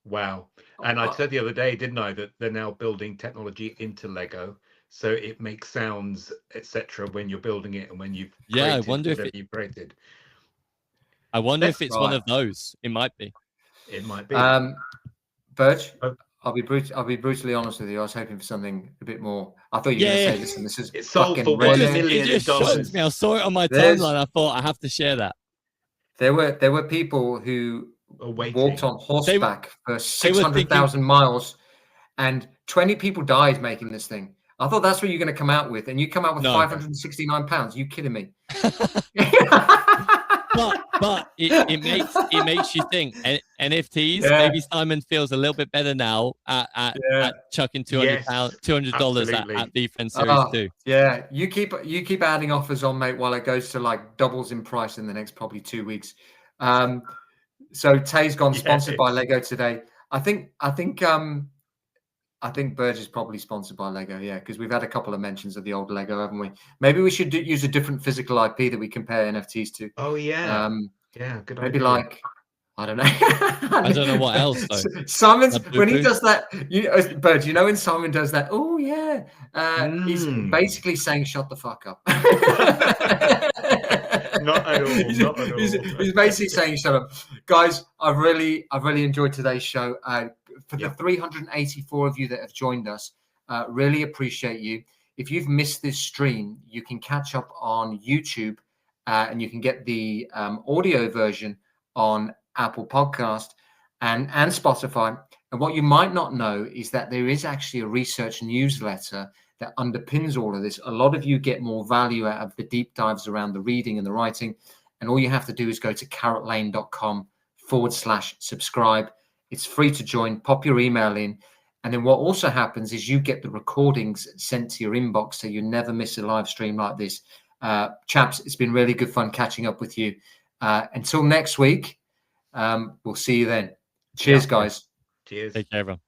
Wow. And I said the other day, didn't I, that they're now building technology into Lego. so it makes sounds, etc. when you're building it and when you've I created wonder if whatever you've created. I wonder if it's one Right. of those. It might be. It might be. Burge, Oh. I'll be brutally honest with you. I was hoping for something a bit more. I thought you were going to say, listen, this is It sold fucking for rare. $1 million. It just shocked me. I saw it on my There's- timeline. I thought I have to share that. There were people who walked on horseback for 600,000 miles, and 20 people died making this thing. I thought that's what you're going to come out with, and you come out with £569. You kidding me? but it makes you think. NFTs. Maybe Simon feels a little bit better now at chucking $200 at Defense Series 2. Yeah, you keep adding offers on, mate, while it goes to like doubles in price in the next probably 2 weeks. So Tay's gone sponsored by Lego today. I think Burge is probably sponsored by Lego, because we've had a couple of mentions of the old Lego, haven't we? Maybe we should use a different physical IP that we compare NFTs to. Oh yeah, good idea. Maybe like, I don't know. I don't know what else though. Simon's when he does that, Burge, when Simon does that, he's basically saying shut the fuck up. Not at all. Not at all. He's basically saying shut up. Guys, I've really enjoyed today's show. For the 384 of you that have joined us, really appreciate you. If you've missed this stream, you can catch up on YouTube, and you can get the audio version on Apple Podcast and Spotify. And what you might not know is that there is actually a research newsletter that underpins all of this. A lot of you get more value out of the deep dives around the reading and the writing. And all you have to do is go to carrotlane.com/subscribe. It's free to join. Pop your email in. And then what also happens is you get the recordings sent to your inbox, so you never miss a live stream like this. Chaps, it's been really good fun catching up with you. Until next week, we'll see you then. Cheers, guys. Cheers. Take care, everyone.